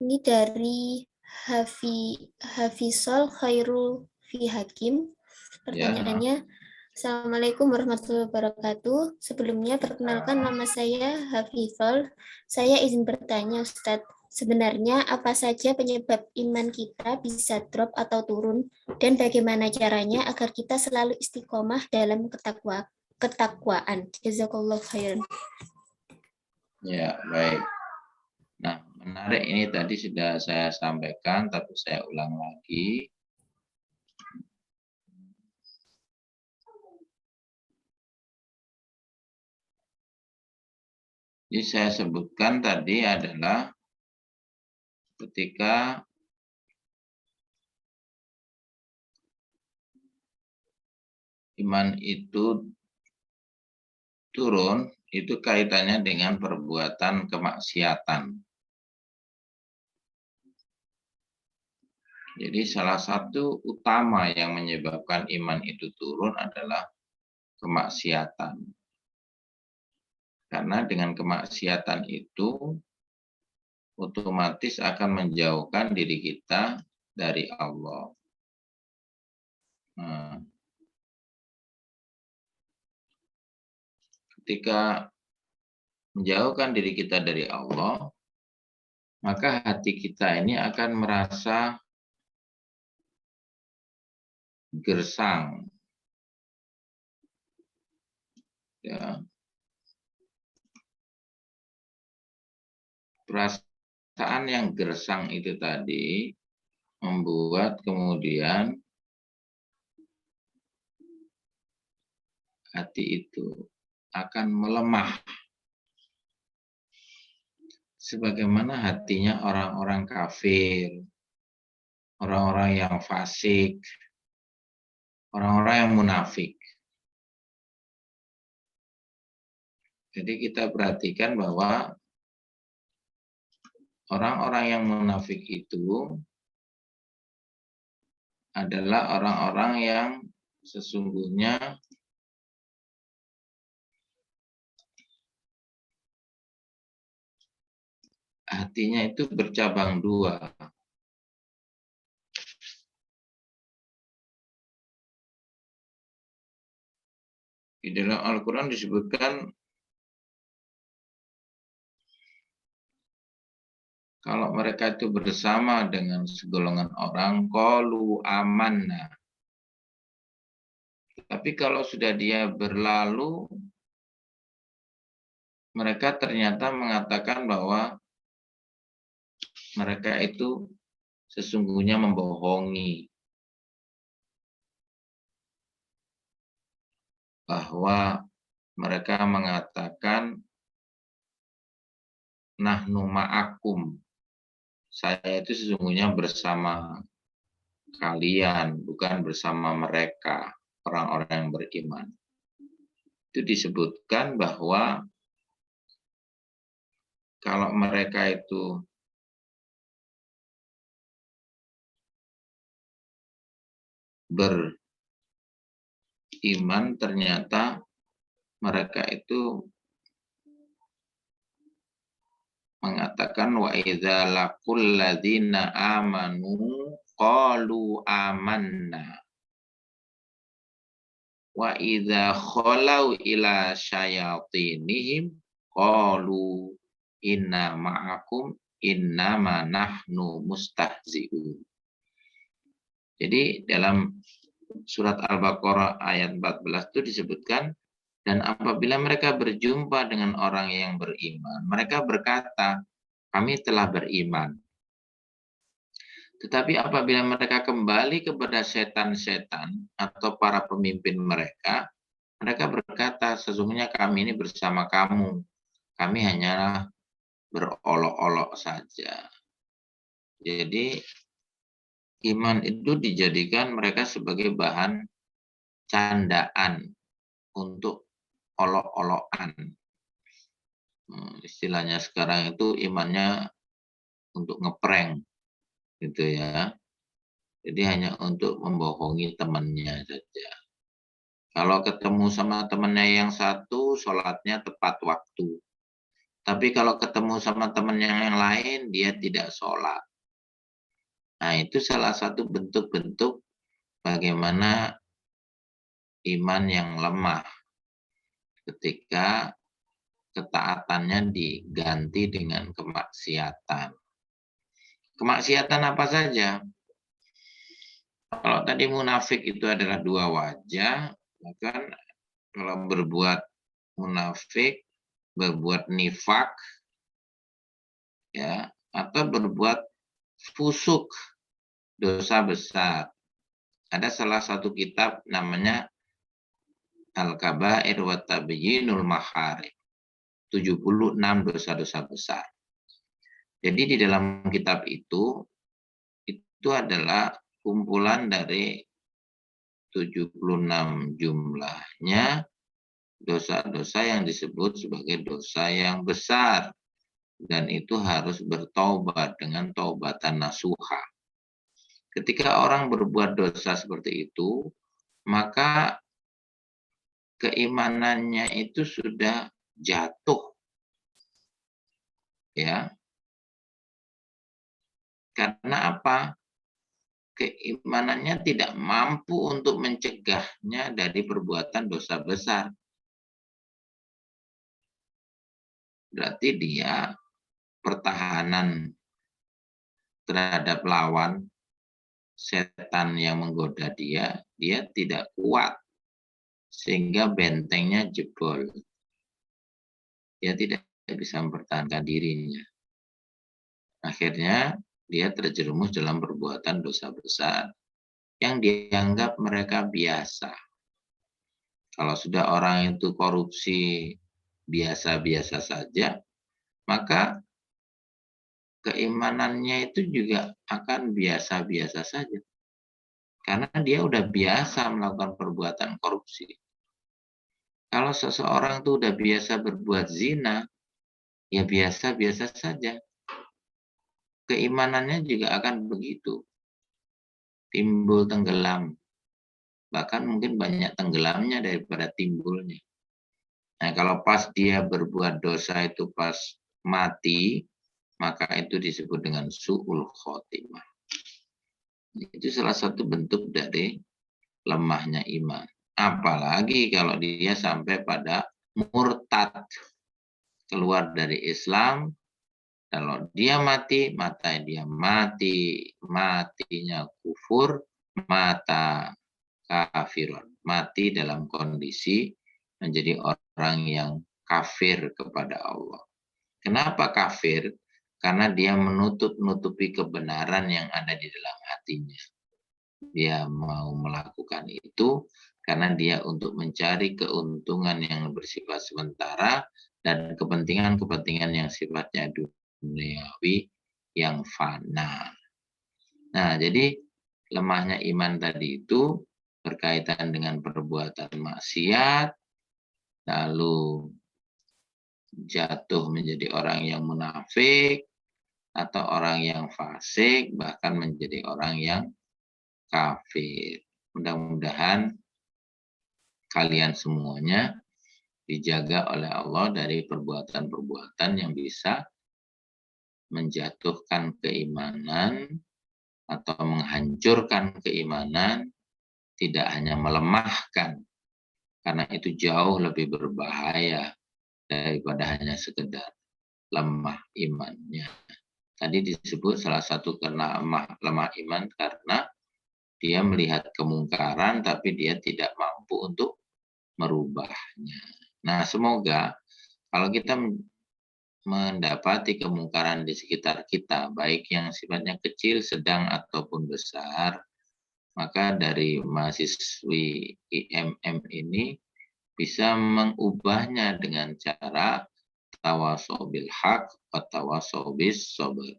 Ini dari Hafizol Khairul Fi Hakim. Pertanyaannya, Assalamualaikum warahmatullahi wabarakatuh. Sebelumnya perkenalkan nama saya Hafizol. Saya izin bertanya, Ustadz. Sebenarnya apa saja penyebab iman kita bisa drop atau turun dan bagaimana caranya agar kita selalu istiqomah dalam ketakwaan. Jazakallahu khairan. Ya, baik. Nah, menarik, ini tadi sudah saya sampaikan, tapi saya ulang lagi. Jadi saya sebutkan tadi adalah ketika iman itu turun, itu kaitannya dengan perbuatan kemaksiatan. Jadi salah satu utama yang menyebabkan iman itu turun adalah kemaksiatan. Karena dengan kemaksiatan itu otomatis akan menjauhkan diri kita dari Allah. Nah, ketika menjauhkan diri kita dari Allah, maka hati kita ini akan merasa gersang. Ya. Perasaan yang gersang itu tadi membuat kemudian hati itu akan melemah. Sebagaimana hatinya orang-orang kafir, orang-orang yang fasik, orang-orang yang munafik. Jadi kita perhatikan bahwa orang-orang yang munafik itu adalah orang-orang yang sesungguhnya hatinya itu bercabang dua. Di dalam Al-Quran disebutkan Kalau mereka itu bersama dengan segolongan orang, qalu amanna. Tapi kalau sudah dia berlalu, mereka ternyata mengatakan bahwa mereka itu sesungguhnya membohongi. Bahwa mereka mengatakan nahnu ma'akum. Saya itu sesungguhnya bersama kalian, bukan bersama mereka, orang-orang yang beriman. Itu disebutkan bahwa kalau mereka itu beriman, ternyata mereka itu mengatakan wa idza laqul ladzina amanu qalu amanna wa idza khalau ila syayatinihim qalu inna ma'akum innama nahnu mustahzi'un. Jadi dalam surat Al-Baqarah ayat 14 itu disebutkan, dan apabila mereka berjumpa dengan orang yang beriman, mereka berkata, kami telah beriman. Tetapi apabila mereka kembali kepada setan-setan atau para pemimpin mereka, mereka berkata, sesungguhnya kami ini bersama kamu. Kami hanyalah berolok-olok saja. Jadi iman itu dijadikan mereka sebagai bahan candaan untuk olok-olokan. Istilahnya sekarang itu imannya untuk ngeprank gitu ya. Jadi hanya untuk membohongi temannya saja. Kalau ketemu sama temannya yang satu, sholatnya tepat waktu. Tapi kalau ketemu sama temannya yang lain, dia tidak sholat. Nah, itu salah satu bentuk-bentuk bagaimana iman yang lemah ketika ketaatannya diganti dengan kemaksiatan. Kemaksiatan apa saja? Kalau tadi munafik itu adalah dua wajah, bahkan kalau berbuat munafik, berbuat nifak, ya, atau berbuat fusuk, dosa besar. Ada salah satu kitab namanya Al-Kabair wa Tabyinul Maharim. 76 dosa-dosa besar. Jadi di dalam kitab itu adalah kumpulan dari 76 jumlahnya dosa-dosa yang disebut sebagai dosa yang besar. Dan itu harus bertaubat dengan taubatan nasuha. Ketika orang berbuat dosa seperti itu, maka keimanannya itu sudah jatuh. Ya. Karena apa? Keimanannya tidak mampu untuk mencegahnya dari perbuatan dosa besar. Berarti dia pertahanan terhadap lawan setan yang menggoda dia tidak kuat. Sehingga bentengnya jebol. Dia tidak bisa mempertahankan dirinya. Akhirnya dia terjerumus dalam perbuatan dosa besar yang dianggap mereka biasa. Kalau sudah orang itu korupsi biasa-biasa saja, maka keimanannya itu juga akan biasa-biasa saja. Karena dia udah biasa melakukan perbuatan korupsi. Kalau seseorang itu udah biasa berbuat zina, ya biasa-biasa saja. Keimanannya juga akan begitu. Timbul tenggelam. Bahkan mungkin banyak tenggelamnya daripada timbulnya. Nah, kalau pas dia berbuat dosa itu pas mati, maka itu disebut dengan su'ul khotimah. Itu salah satu bentuk dari lemahnya iman. Apalagi kalau dia sampai pada murtad, keluar dari Islam Kalau dia mati, mata dia mati, matinya kufur, mata kafirun, mati dalam kondisi menjadi orang yang kafir kepada Allah. Kenapa kafir? Karena dia menutup-nutupi kebenaran yang ada di dalam hatinya. Dia mau melakukan itu karena dia untuk mencari keuntungan yang bersifat sementara dan kepentingan-kepentingan yang sifatnya duniawi yang fana. Nah, jadi lemahnya iman tadi itu berkaitan dengan perbuatan maksiat, lalu jatuh menjadi orang yang munafik, atau orang yang fasik, bahkan menjadi orang yang kafir. Mudah-mudahan kalian semuanya dijaga oleh Allah dari perbuatan-perbuatan yang bisa menjatuhkan keimanan atau menghancurkan keimanan, tidak hanya melemahkan, karena itu jauh lebih berbahaya daripada hanya sekedar lemah imannya. Tadi disebut salah satu karena lemah iman karena dia melihat kemungkaran tapi dia tidak mampu untuk merubahnya. Nah, semoga kalau kita mendapati kemungkaran di sekitar kita, baik yang sifatnya kecil, sedang, ataupun besar, maka dari mahasiswi IMM ini bisa mengubahnya dengan cara tawasau bil haq atau tawasau bis sabr.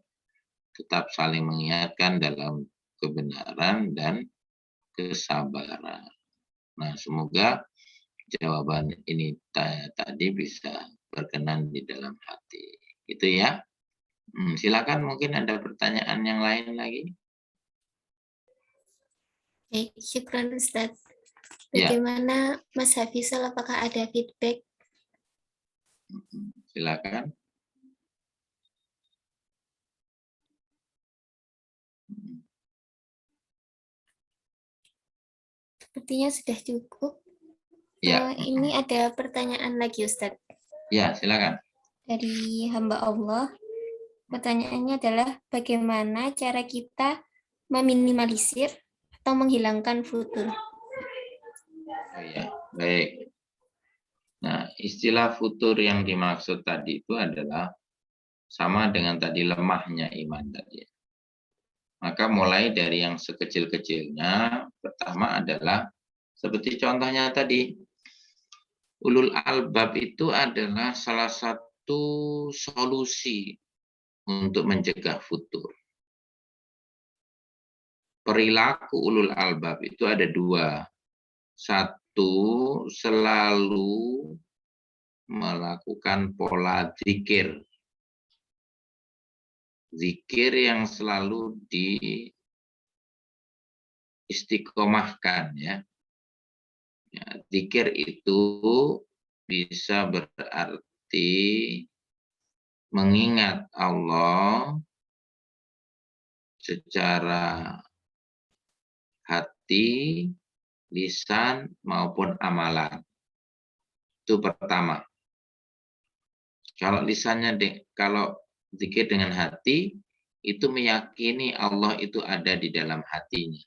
Tetap saling mengingatkan dalam kebenaran dan kesabaran. Nah, semoga jawaban ini tadi bisa berkenan di dalam hati. Gitu ya. Silakan, mungkin ada pertanyaan yang lain lagi. Oke, syukran Ustadz. Ya. Bagaimana Mas Hafizal, apakah ada feedback? Silakan. Sepertinya sudah cukup. Ya. Ini ada pertanyaan lagi Ustadz. Ya, silakan. Dari hamba Allah. Pertanyaannya adalah bagaimana cara kita meminimalisir atau menghilangkan futur? Oh ya, baik. Nah, istilah futur yang dimaksud tadi itu adalah sama dengan tadi lemahnya iman tadi. Maka mulai dari yang sekecil-kecilnya, pertama adalah seperti contohnya tadi, ulul albab itu adalah salah satu solusi untuk mencegah futur. Perilaku ulul albab itu ada dua. Satu, selalu melakukan pola zikir. Zikir yang selalu diistiqomahkan ya. Zikir itu bisa berarti mengingat Allah secara hati, lisan maupun amalan. Itu pertama. Kalau lisannya kalau zikir dengan hati, itu meyakini Allah itu ada di dalam hatinya.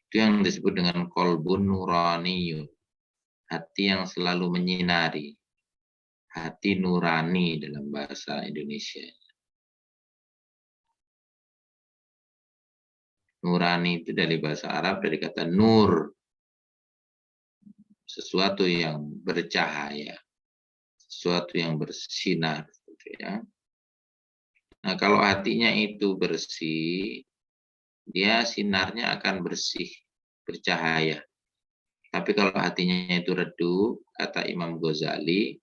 Itu yang disebut dengan qalbun nuraniyun. Hati yang selalu menyinari. Hati nurani dalam bahasa Indonesia. Nurani itu dari bahasa Arab, dari kata nur. Sesuatu yang bercahaya. Sesuatu yang bersinar. Gitu ya. Nah, kalau hatinya itu bersih, dia sinarnya akan bersih, bercahaya. Tapi kalau hatinya itu redup, kata Imam Ghazali,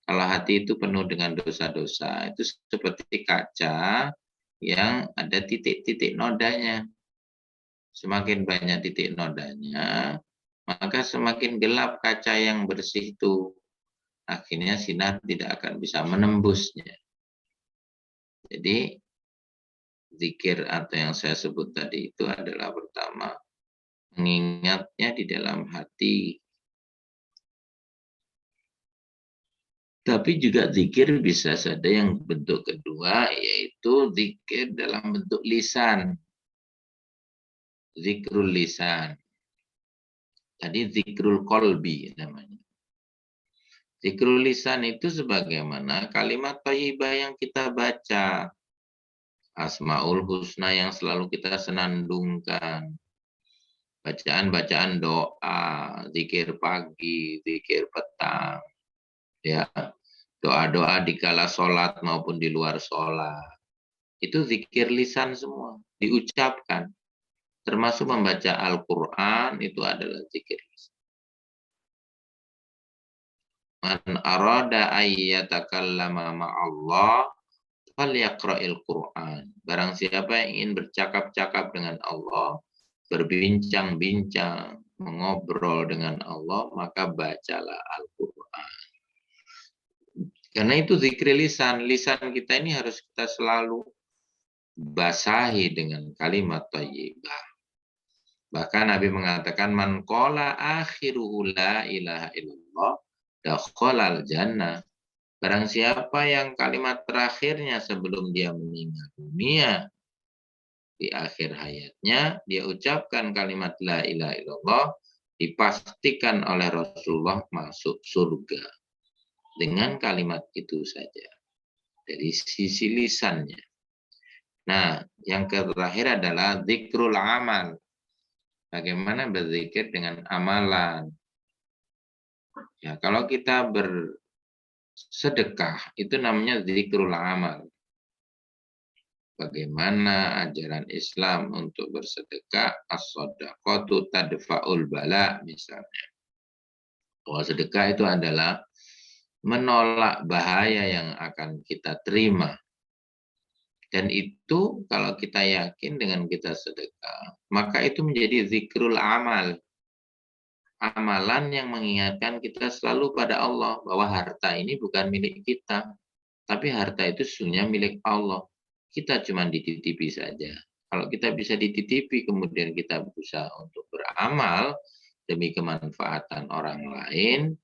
kalau hati itu penuh dengan dosa-dosa, itu seperti kaca yang ada titik-titik nodanya. Semakin banyak titik nodanya, maka semakin gelap kaca yang bersih itu. Akhirnya sinar tidak akan bisa menembusnya. Jadi, zikir atau yang saya sebut tadi itu adalah pertama, mengingatnya di dalam hati. Tapi juga zikir bisa saja yang bentuk kedua, yaitu zikir dalam bentuk lisan. Zikrul lisan. Tadi zikrul qalbi namanya. Zikrul lisan itu sebagaimana kalimat thayyibah yang kita baca. Asmaul husna yang selalu kita senandungkan. Bacaan-bacaan doa, zikir pagi, zikir petang. Ya, doa-doa di kala sholat maupun di luar sholat. Itu zikir lisan semua, diucapkan. Termasuk membaca Al-Quran, itu adalah zikir lisan. Man arada ayyatakallama ma'allah, falyaqra'il Quran. Barang siapa yang ingin bercakap-cakap dengan Allah, berbincang-bincang, mengobrol dengan Allah, maka bacalah Al-Quran. Karena itu zikir lisan. Lisan kita ini harus kita selalu basahi dengan kalimat thayyibah. Bahkan Nabi mengatakan, man qala akhiruhu la ilaha illallah dakhalal jannah. Barang siapa yang kalimat terakhirnya sebelum dia meninggal dunia, di akhir hayatnya, dia ucapkan kalimat la ilaha illallah, dipastikan oleh Rasulullah masuk surga. Dengan kalimat itu saja. Dari sisi lisannya. Nah, yang terakhir adalah zikrul amal. Bagaimana berzikir dengan amalan. Ya, kalau kita bersedekah, itu namanya zikrul amal. Bagaimana ajaran Islam untuk bersedekah, as-shadaqatu tadfa'ul bala misalnya. Bahwa sedekah itu adalah menolak bahaya yang akan kita terima. Dan itu kalau kita yakin dengan kita sedekah, maka itu menjadi zikrul amal. Amalan yang mengingatkan kita selalu pada Allah, bahwa harta ini bukan milik kita, tapi harta itu sesungguhnya milik Allah. Kita cuma dititipi saja. Kalau kita bisa dititipi, kemudian kita berusaha untuk beramal demi kemanfaatan orang lain,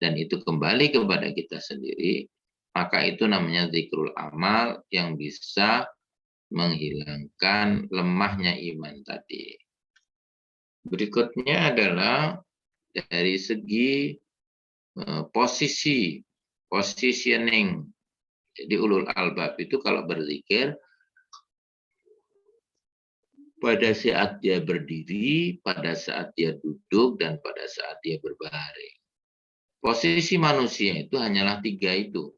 dan itu kembali kepada kita sendiri, maka itu namanya zikrul amal yang bisa menghilangkan lemahnya iman tadi. Berikutnya adalah dari segi positioning. Jadi ulul albab itu kalau berzikir, pada saat dia berdiri, pada saat dia duduk, dan pada saat dia berbaring. Posisi manusia itu hanyalah 3 itu.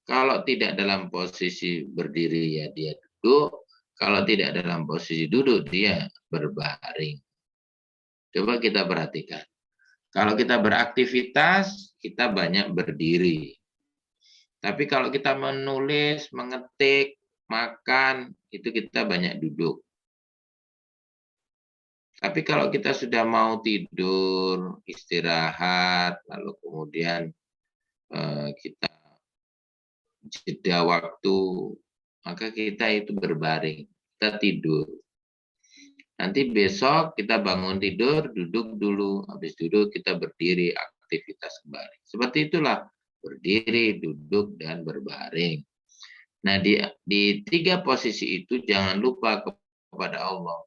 Kalau tidak dalam posisi berdiri, ya dia duduk. Kalau tidak dalam posisi duduk, dia berbaring. Coba kita perhatikan. Kalau kita beraktivitas, kita banyak berdiri. Tapi kalau kita menulis, mengetik, makan, itu kita banyak duduk. Tapi kalau kita sudah mau tidur, istirahat, lalu kemudian kita jeda waktu, maka kita itu berbaring, kita tidur. Nanti besok kita bangun tidur, duduk dulu, habis duduk kita berdiri, aktivitas kembali. Seperti itulah, berdiri, duduk, dan berbaring. Nah, di 3 posisi itu jangan lupa kepada Allah.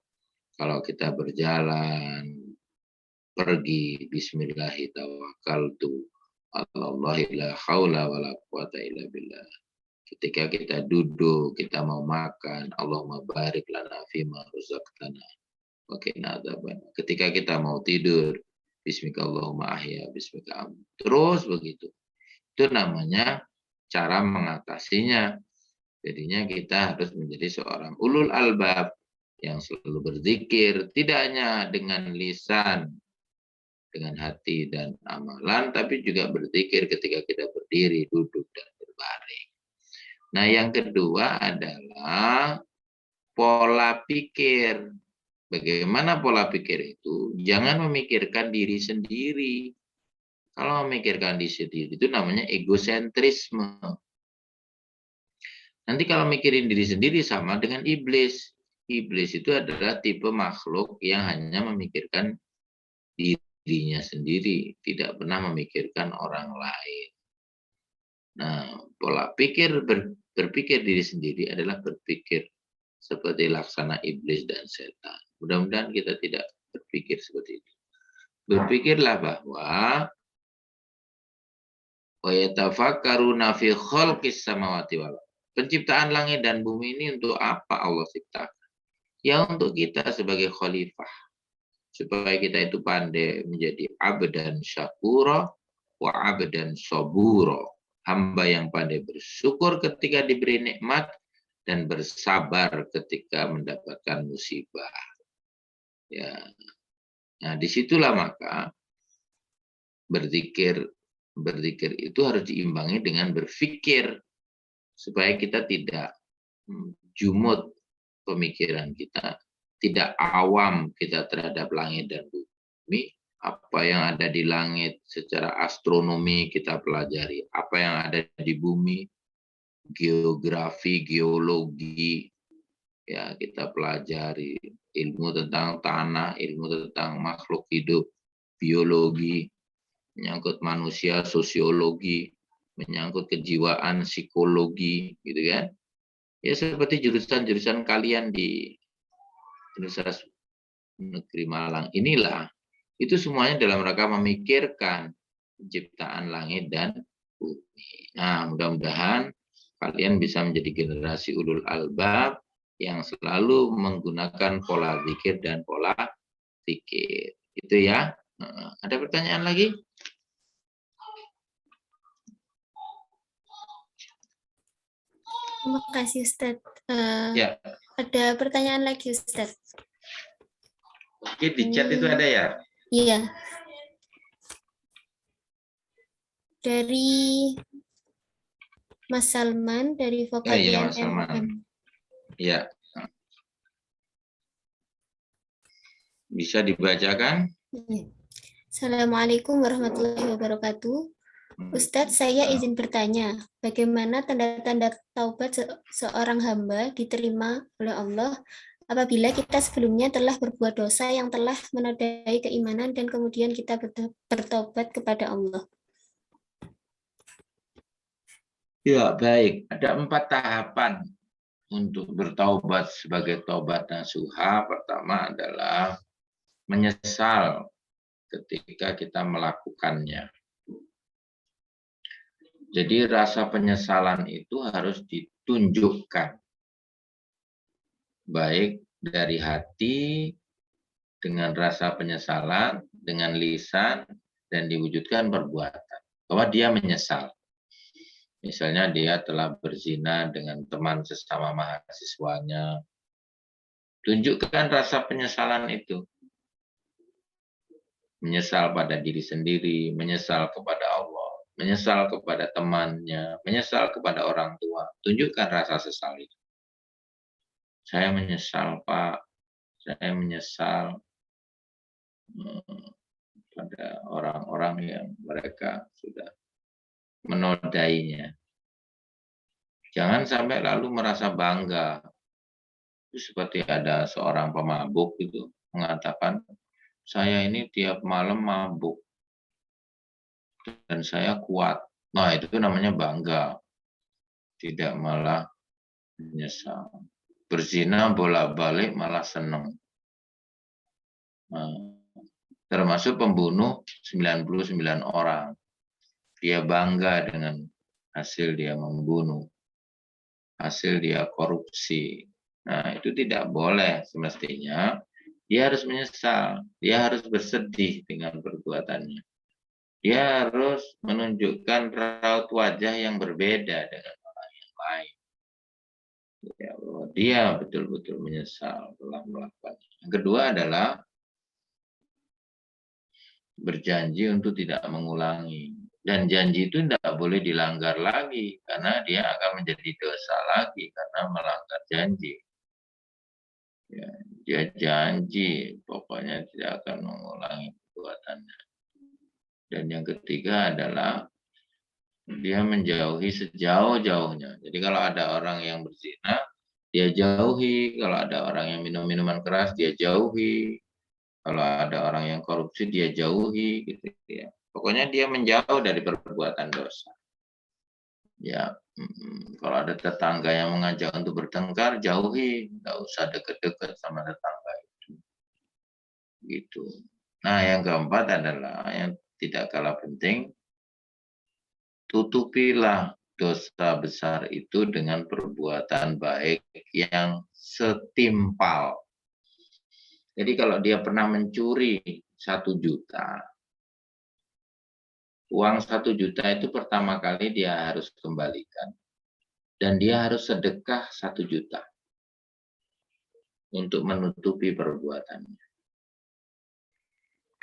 Kalau kita berjalan, pergi, bismillahirrahmanirrahim, Allahi la haula wa la quwata illa billah. Ketika kita duduk, kita mau makan, Allahumma barik lana fima razaqtana wa qina adzabannar. Ketika kita mau tidur, bismika Allahumma ahya, bismika amut. Terus begitu. Itu namanya cara mengatasinya. Jadinya kita harus menjadi seorang ulul albab yang selalu berzikir, tidak hanya dengan lisan, dengan hati dan amalan, tapi juga berzikir ketika kita berdiri, duduk, dan berbaring. Nah, yang kedua adalah pola pikir. Bagaimana pola pikir itu? Jangan memikirkan diri sendiri. Kalau memikirkan diri sendiri itu namanya egosentrisme. Nanti kalau mikirin diri sendiri sama dengan iblis. Iblis itu adalah tipe makhluk yang hanya memikirkan dirinya sendiri, tidak pernah memikirkan orang lain. Nah, pola pikir berpikir diri sendiri adalah berpikir seperti laksana iblis dan setan. Mudah-mudahan kita tidak berpikir seperti itu. Berpikirlah bahwa wa yatafakkaruna fi khalqis samawati wal ardh. Penciptaan langit dan bumi ini untuk apa Allah ciptakan? Ya untuk kita sebagai khalifah. Supaya kita itu pandai menjadi abdan syakura wa abdan sabura. Hamba yang pandai bersyukur ketika diberi nikmat dan bersabar ketika mendapatkan musibah. Ya. Nah, disitulah maka berzikir itu harus diimbangi dengan berpikir supaya kita tidak jumut pemikiran kita, tidak awam kita terhadap langit dan bumi. Apa yang ada di langit secara astronomi kita pelajari, apa yang ada di bumi, geografi, geologi, ya kita pelajari ilmu tentang tanah, ilmu tentang makhluk hidup, biologi, menyangkut manusia, sosiologi, menyangkut kejiwaan, psikologi, gitu kan? Ya seperti jurusan-jurusan kalian di Universitas Negeri Malang inilah, itu semuanya dalam rangka memikirkan penciptaan langit dan bumi. Nah, mudah-mudahan kalian bisa menjadi generasi ulul albab yang selalu menggunakan pola pikir dan pola pikir. Itu ya. Ada pertanyaan lagi? Terima kasih Ustadz. Ya. Ada pertanyaan lagi Ustadz. Oke, di chat itu ada ya? Iya. Dari Mas Salman dari Vokal Iya, Mas Salman. Iya. Bisa dibacakan? Assalamualaikum warahmatullahi wabarakatuh. Ustadz, saya izin bertanya, bagaimana tanda-tanda taubat seorang hamba diterima oleh Allah apabila kita sebelumnya telah berbuat dosa yang telah menodai keimanan dan kemudian kita bertobat kepada Allah? Ya, baik. Ada 4 tahapan untuk bertaubat sebagai taubat nasuha. Pertama adalah menyesal ketika kita melakukannya. Jadi rasa penyesalan itu harus ditunjukkan. Baik dari hati, dengan rasa penyesalan, dengan lisan, dan diwujudkan perbuatan. Bahwa dia menyesal. Misalnya dia telah berzina dengan teman sesama mahasiswanya. Tunjukkan rasa penyesalan itu. Menyesal pada diri sendiri, menyesal kepada Allah, menyesal kepada temannya, menyesal kepada orang tua. Tunjukkan rasa sesal itu. Saya menyesal, Pak. Saya menyesal pada orang-orang yang mereka sudah menodainya. Jangan sampai lalu merasa bangga. Itu seperti ada seorang pemabuk itu mengatakan, saya ini tiap malam mabuk dan saya kuat. Nah, itu namanya bangga. Tidak malah menyesal. Berzina bolak-balik malah senang. Nah, termasuk pembunuh 99 orang. Dia bangga dengan hasil dia membunuh. Hasil dia korupsi. Nah, itu tidak boleh semestinya. Dia harus menyesal. Dia harus bersedih dengan perbuatannya. Dia harus menunjukkan raut wajah yang berbeda dengan orang yang lain. Ya, bahwa dia betul-betul menyesal telah melakukannya. Yang kedua adalah berjanji untuk tidak mengulangi. Dan janji itu tidak boleh dilanggar lagi, karena dia akan menjadi dosa lagi, karena melanggar janji. Ya, dia janji, pokoknya tidak akan mengulangi perbuatannya. Dan yang ketiga adalah dia menjauhi sejauh-jauhnya. Jadi kalau ada orang yang berzina, dia jauhi. Kalau ada orang yang minum minuman keras, dia jauhi. Kalau ada orang yang korupsi, dia jauhi. Gitu ya. Pokoknya dia menjauh dari perbuatan dosa. Ya, kalau ada tetangga yang mengajak untuk bertengkar, jauhi, nggak usah deket-deket sama tetangga itu. Gitu. Nah, yang keempat adalah yang tidak kalah penting, tutupilah dosa besar itu dengan perbuatan baik yang setimpal. Jadi kalau dia pernah mencuri 1 juta, uang 1 juta itu pertama kali dia harus kembalikan. Dan dia harus sedekah 1 juta untuk menutupi perbuatannya.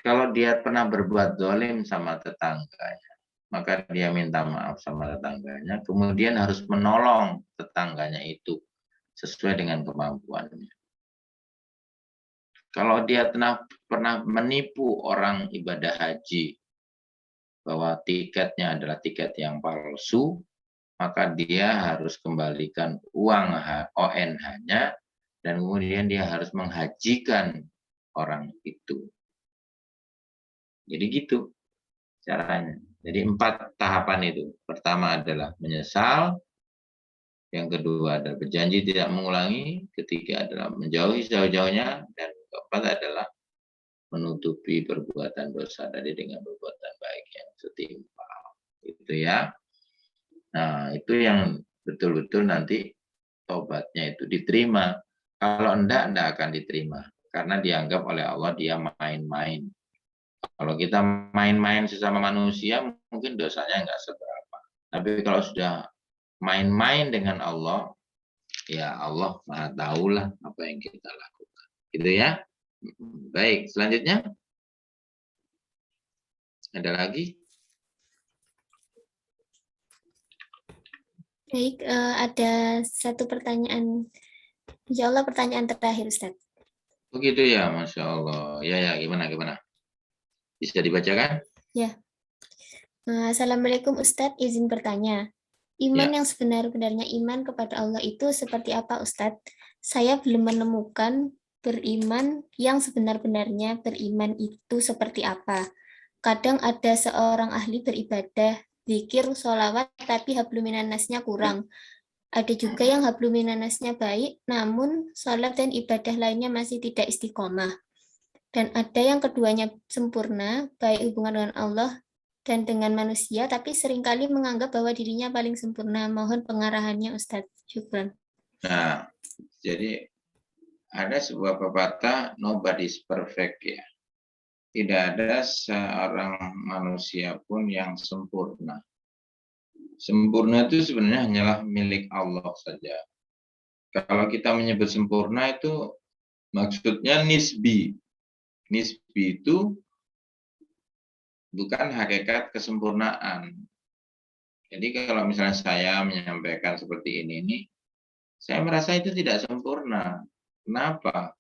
Kalau dia pernah berbuat zalim sama tetangganya, maka dia minta maaf sama tetangganya, kemudian harus menolong tetangganya itu sesuai dengan kemampuannya. Kalau dia pernah menipu orang ibadah haji bahwa tiketnya adalah tiket yang palsu, maka dia harus kembalikan uang ONH-nya dan kemudian dia harus menghajikan orang itu. Jadi gitu caranya. Jadi 4 tahapan itu. Pertama adalah menyesal, yang kedua adalah berjanji tidak mengulangi, ketiga adalah menjauhi sejauh-jauhnya, dan keempat adalah menutupi perbuatan dosa tadi dengan perbuatan baik yang setimpal. Itu ya. Nah, itu yang betul-betul nanti tobatnya itu diterima. Kalau enggak akan diterima. Karena dianggap oleh Allah dia main-main. Kalau kita main-main sesama manusia, mungkin dosanya enggak seberapa. Tapi kalau sudah main-main dengan Allah, ya Allah Maha tahulah apa yang kita lakukan. Gitu ya. Baik, selanjutnya. Ada lagi? Baik, ada satu pertanyaan. Insya Allah pertanyaan terakhir, Ustaz. Begitu ya, Masya Allah. Ya, gimana? Bisa dibacakan? Ya. Assalamualaikum Ustadz, izin bertanya. Iman Ya. yang sebenar-benarnya iman kepada Allah itu seperti apa Ustadz? Saya belum menemukan beriman yang sebenar-benarnya beriman itu seperti apa. Kadang ada seorang ahli beribadah, zikir, sholawat, tapi habluminanasnya kurang. Ada juga yang habluminanasnya baik, namun sholat dan ibadah lainnya masih tidak istiqomah. Dan ada yang keduanya sempurna, baik hubungan dengan Allah dan dengan manusia, tapi seringkali menganggap bahwa dirinya paling sempurna. Mohon pengarahannya Ustadz. Syukran. Nah, jadi ada sebuah pepatah, nobody's perfect ya. Tidak ada seorang manusia pun yang sempurna. Sempurna itu sebenarnya hanyalah milik Allah saja. Kalau kita menyebut sempurna itu maksudnya nisbi. Nisbi itu bukan hakikat kesempurnaan. Jadi kalau misalnya saya menyampaikan seperti ini, saya merasa itu tidak sempurna. Kenapa?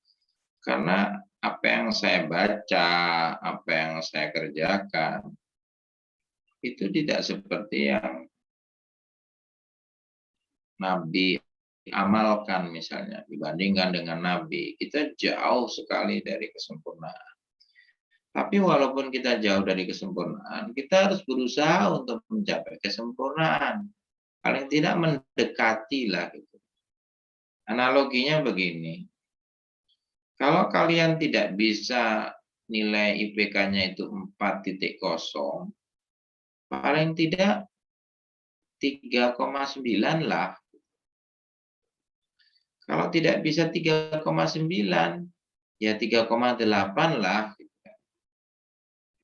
Karena apa yang saya baca, apa yang saya kerjakan, itu tidak seperti yang Nabi amalkan misalnya. Dibandingkan dengan Nabi, kita jauh sekali dari kesempurnaan. Tapi walaupun kita jauh dari kesempurnaan, kita harus berusaha untuk mencapai kesempurnaan. Paling tidak mendekati lah. Gitu. Analoginya begini, kalau kalian tidak bisa nilai IPK-nya itu 4.0, paling tidak 3,9 lah. Kalau tidak bisa 3,9, ya 3,8 lah.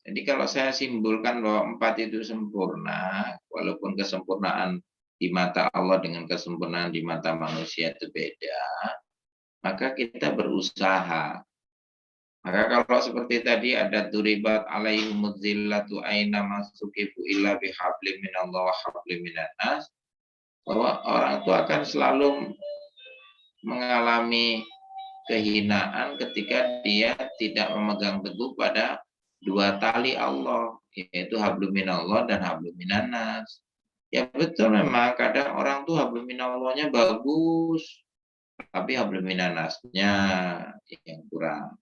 Jadi kalau saya simpulkan bahwa 4 itu sempurna, walaupun kesempurnaan di mata Allah dengan kesempurnaan di mata manusia itu beda, maka kita berusaha. Maka kalau seperti tadi ada duribat alaihimuz zillatu aina masukifu illa bihablim minallah wa hablim minannas, bahwa orang itu akan selalu mengalami kehinaan ketika dia tidak memegang teguh pada 2 tali Allah, yaitu hablum minallah dan hablum minannas. Ya betul memang kadang orang tuh hablum minallahnya bagus, tapi hablum minannasnya yang kurang.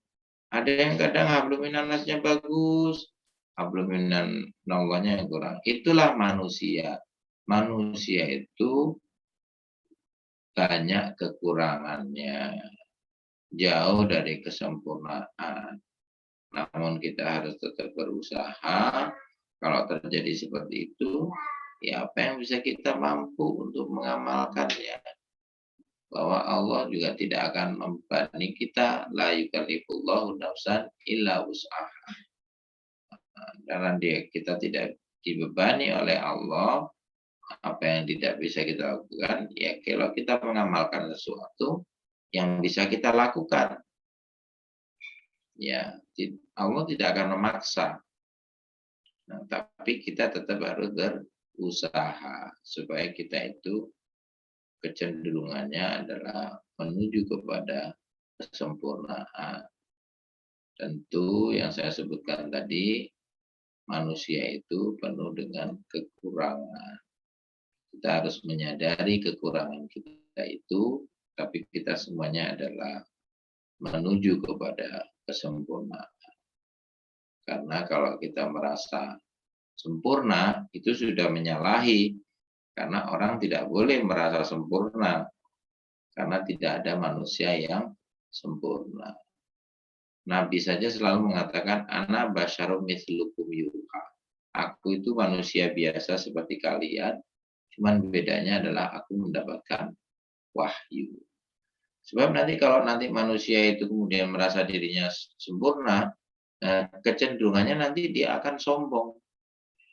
Ada yang kadang hablum minannasnya bagus, hablum minallahnya yang kurang. Itulah manusia. manusia itu banyak kekurangannya, jauh dari kesempurnaan. Namun kita harus tetap berusaha. Kalau terjadi seperti itu, ya apa yang bisa kita mampu untuk mengamalkannya. Bahwa Allah juga tidak akan membebani kita, la yukallifullahu nafsan illa wus'aha. Karena kita tidak dibebani oleh Allah, apa yang tidak bisa kita lakukan, ya kalau kita mengamalkan sesuatu yang bisa kita lakukan, ya Allah tidak akan memaksa. Nah, tapi kita tetap harus berusaha supaya kita itu kecenderungannya adalah menuju kepada kesempurnaan. Tentu yang saya sebutkan tadi, manusia itu penuh dengan kekurangan. Kita harus menyadari kekurangan kita itu, tapi kita semuanya adalah menuju kepada kesempurnaan. Karena kalau kita merasa sempurna, itu sudah menyalahi. Karena orang tidak boleh merasa sempurna. Karena tidak ada manusia yang sempurna. Nabi saja selalu mengatakan, ana basyarum mithlukum yuha. Aku itu manusia biasa seperti kalian, cuman bedanya adalah aku mendapatkan wahyu. Sebab kalau nanti manusia itu kemudian merasa dirinya sempurna, kecenderungannya nanti dia akan sombong.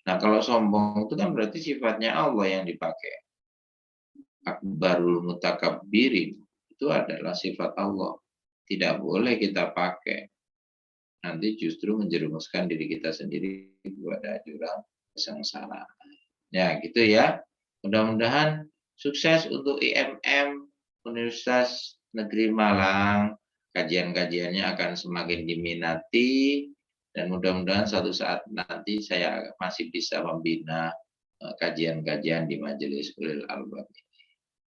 Nah, kalau sombong itu kan berarti sifatnya Allah yang dipakai. Akbarul mutakabbirin itu adalah sifat Allah. Tidak boleh kita pakai. Nanti justru menjerumuskan diri kita sendiri kepada jurang kesengsaraan. Ya, gitu ya. Mudah-mudahan sukses untuk IMM Universitas Negeri Malang. Kajian-kajiannya akan semakin diminati. Dan mudah-mudahan suatu saat nanti saya masih bisa membina kajian-kajian di Majelis Ulil Albab ini.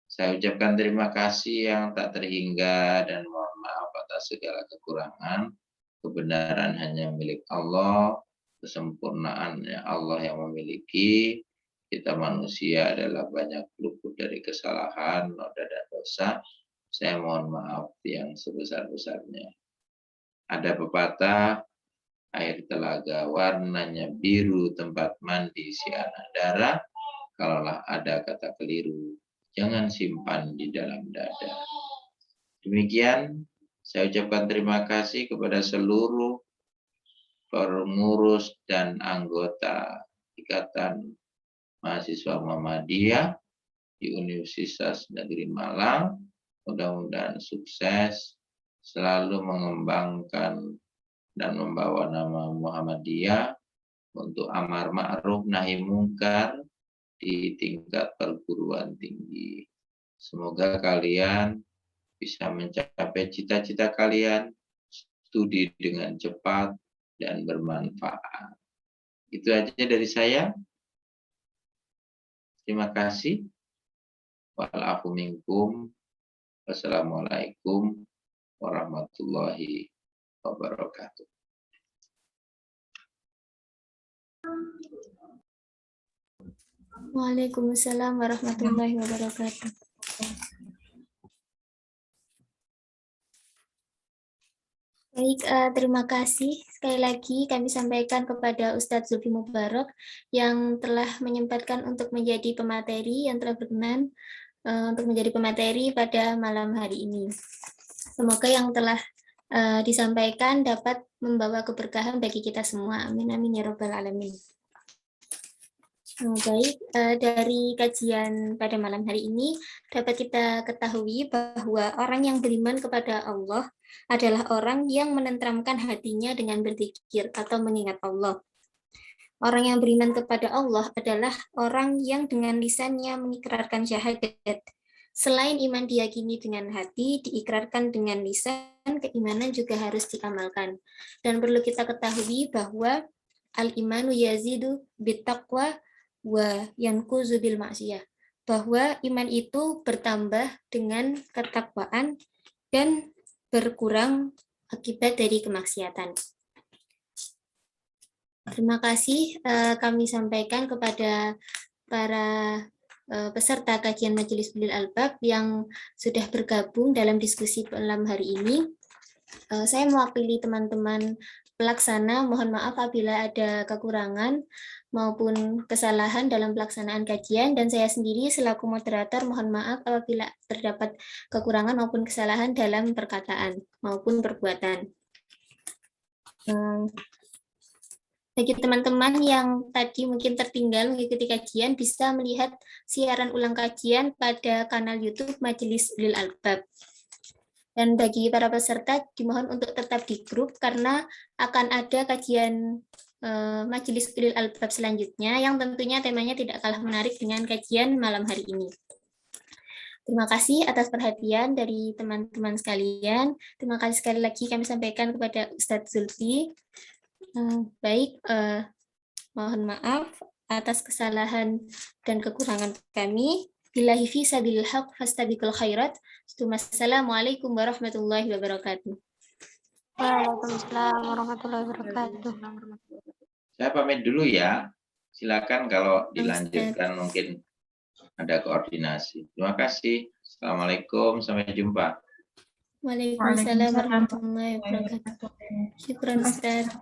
Saya ucapkan terima kasih yang tak terhingga dan mohon maaf atas segala kekurangan. Kebenaran hanya milik Allah, kesempurnaannya Allah yang memiliki. Kita manusia adalah banyak luput dari kesalahan, noda dan dosa. Saya mohon maaf yang sebesar-besarnya. Ada pepatah, air telaga warnanya biru, tempat mandi si anak darah. Kalaulah ada kata keliru, jangan simpan di dalam dada. Demikian, saya ucapkan terima kasih kepada seluruh pengurus dan anggota Ikatan Mahasiswa Muhammadiyah di Universitas Negeri Malang. Mudah-mudahan sukses, selalu mengembangkan dan membawa nama Muhammadiyah untuk amar ma'ruf nahi mungkar di tingkat perguruan tinggi. Semoga kalian bisa mencapai cita-cita kalian, studi dengan cepat dan bermanfaat. Itu aja dari saya. Terima kasih. Wa'alafu minkum. Wassalamualaikum warahmatullahi wabarakatuh. Waalaikumsalam warahmatullahi wabarakatuh. Baik, terima kasih. Sekali lagi kami sampaikan kepada Ustadz Zulfi Mubarak yang telah menyempatkan untuk menjadi pemateri, yang telah berkenan untuk menjadi pemateri pada malam hari ini. Semoga yang telah disampaikan dapat membawa keberkahan bagi kita semua. Amin, amin, ya robbal alamin. Baik, dari kajian pada malam hari ini dapat kita ketahui bahwa orang yang beriman kepada Allah adalah orang yang menenteramkan hatinya dengan berzikir atau mengingat Allah. Orang yang beriman kepada Allah adalah orang yang dengan lisannya mengikrarkan syahadat. Selain iman diyakini dengan hati, diikrarkan dengan lisan, keimanan juga harus diamalkan. Dan perlu kita ketahui bahwa al-imanu yazidu bittaqwa wa yanquzu bil ma'siyah, bahwa iman itu bertambah dengan ketakwaan dan berkurang akibat dari kemaksiatan. Terima kasih kami sampaikan kepada para peserta kajian Majelis Ulil Albab yang sudah bergabung dalam diskusi malam hari ini. Saya mewakili teman-teman pelaksana, mohon maaf apabila ada kekurangan maupun kesalahan dalam pelaksanaan kajian, dan saya sendiri selaku moderator mohon maaf apabila terdapat kekurangan maupun kesalahan dalam perkataan maupun perbuatan. Bagi teman-teman yang tadi mungkin tertinggal mengikuti kajian, bisa melihat siaran ulang kajian pada kanal YouTube Majelis Ulil Albab. Dan bagi para peserta dimohon untuk tetap di grup karena akan ada kajian Majelis Ulil Albab selanjutnya yang tentunya temanya tidak kalah menarik dengan kajian malam hari ini. Terima kasih atas perhatian dari teman-teman sekalian. Terima kasih sekali lagi kami sampaikan kepada Ustadz Zulfi. Mohon maaf atas kesalahan dan kekurangan kami. Billahi fi sabilil haq fastabiqul khairat. Assalamualaikum warahmatullahi wabarakatuh. Waalaikumsalam warahmatullahi wabarakatuh. Saya pamit dulu ya. Silakan kalau dilanjutkan mungkin ada koordinasi. Terima kasih. Assalamualaikum, sampai jumpa. Waalaikumsalam warahmatullahi wabarakatuh. Syukran Ustaz.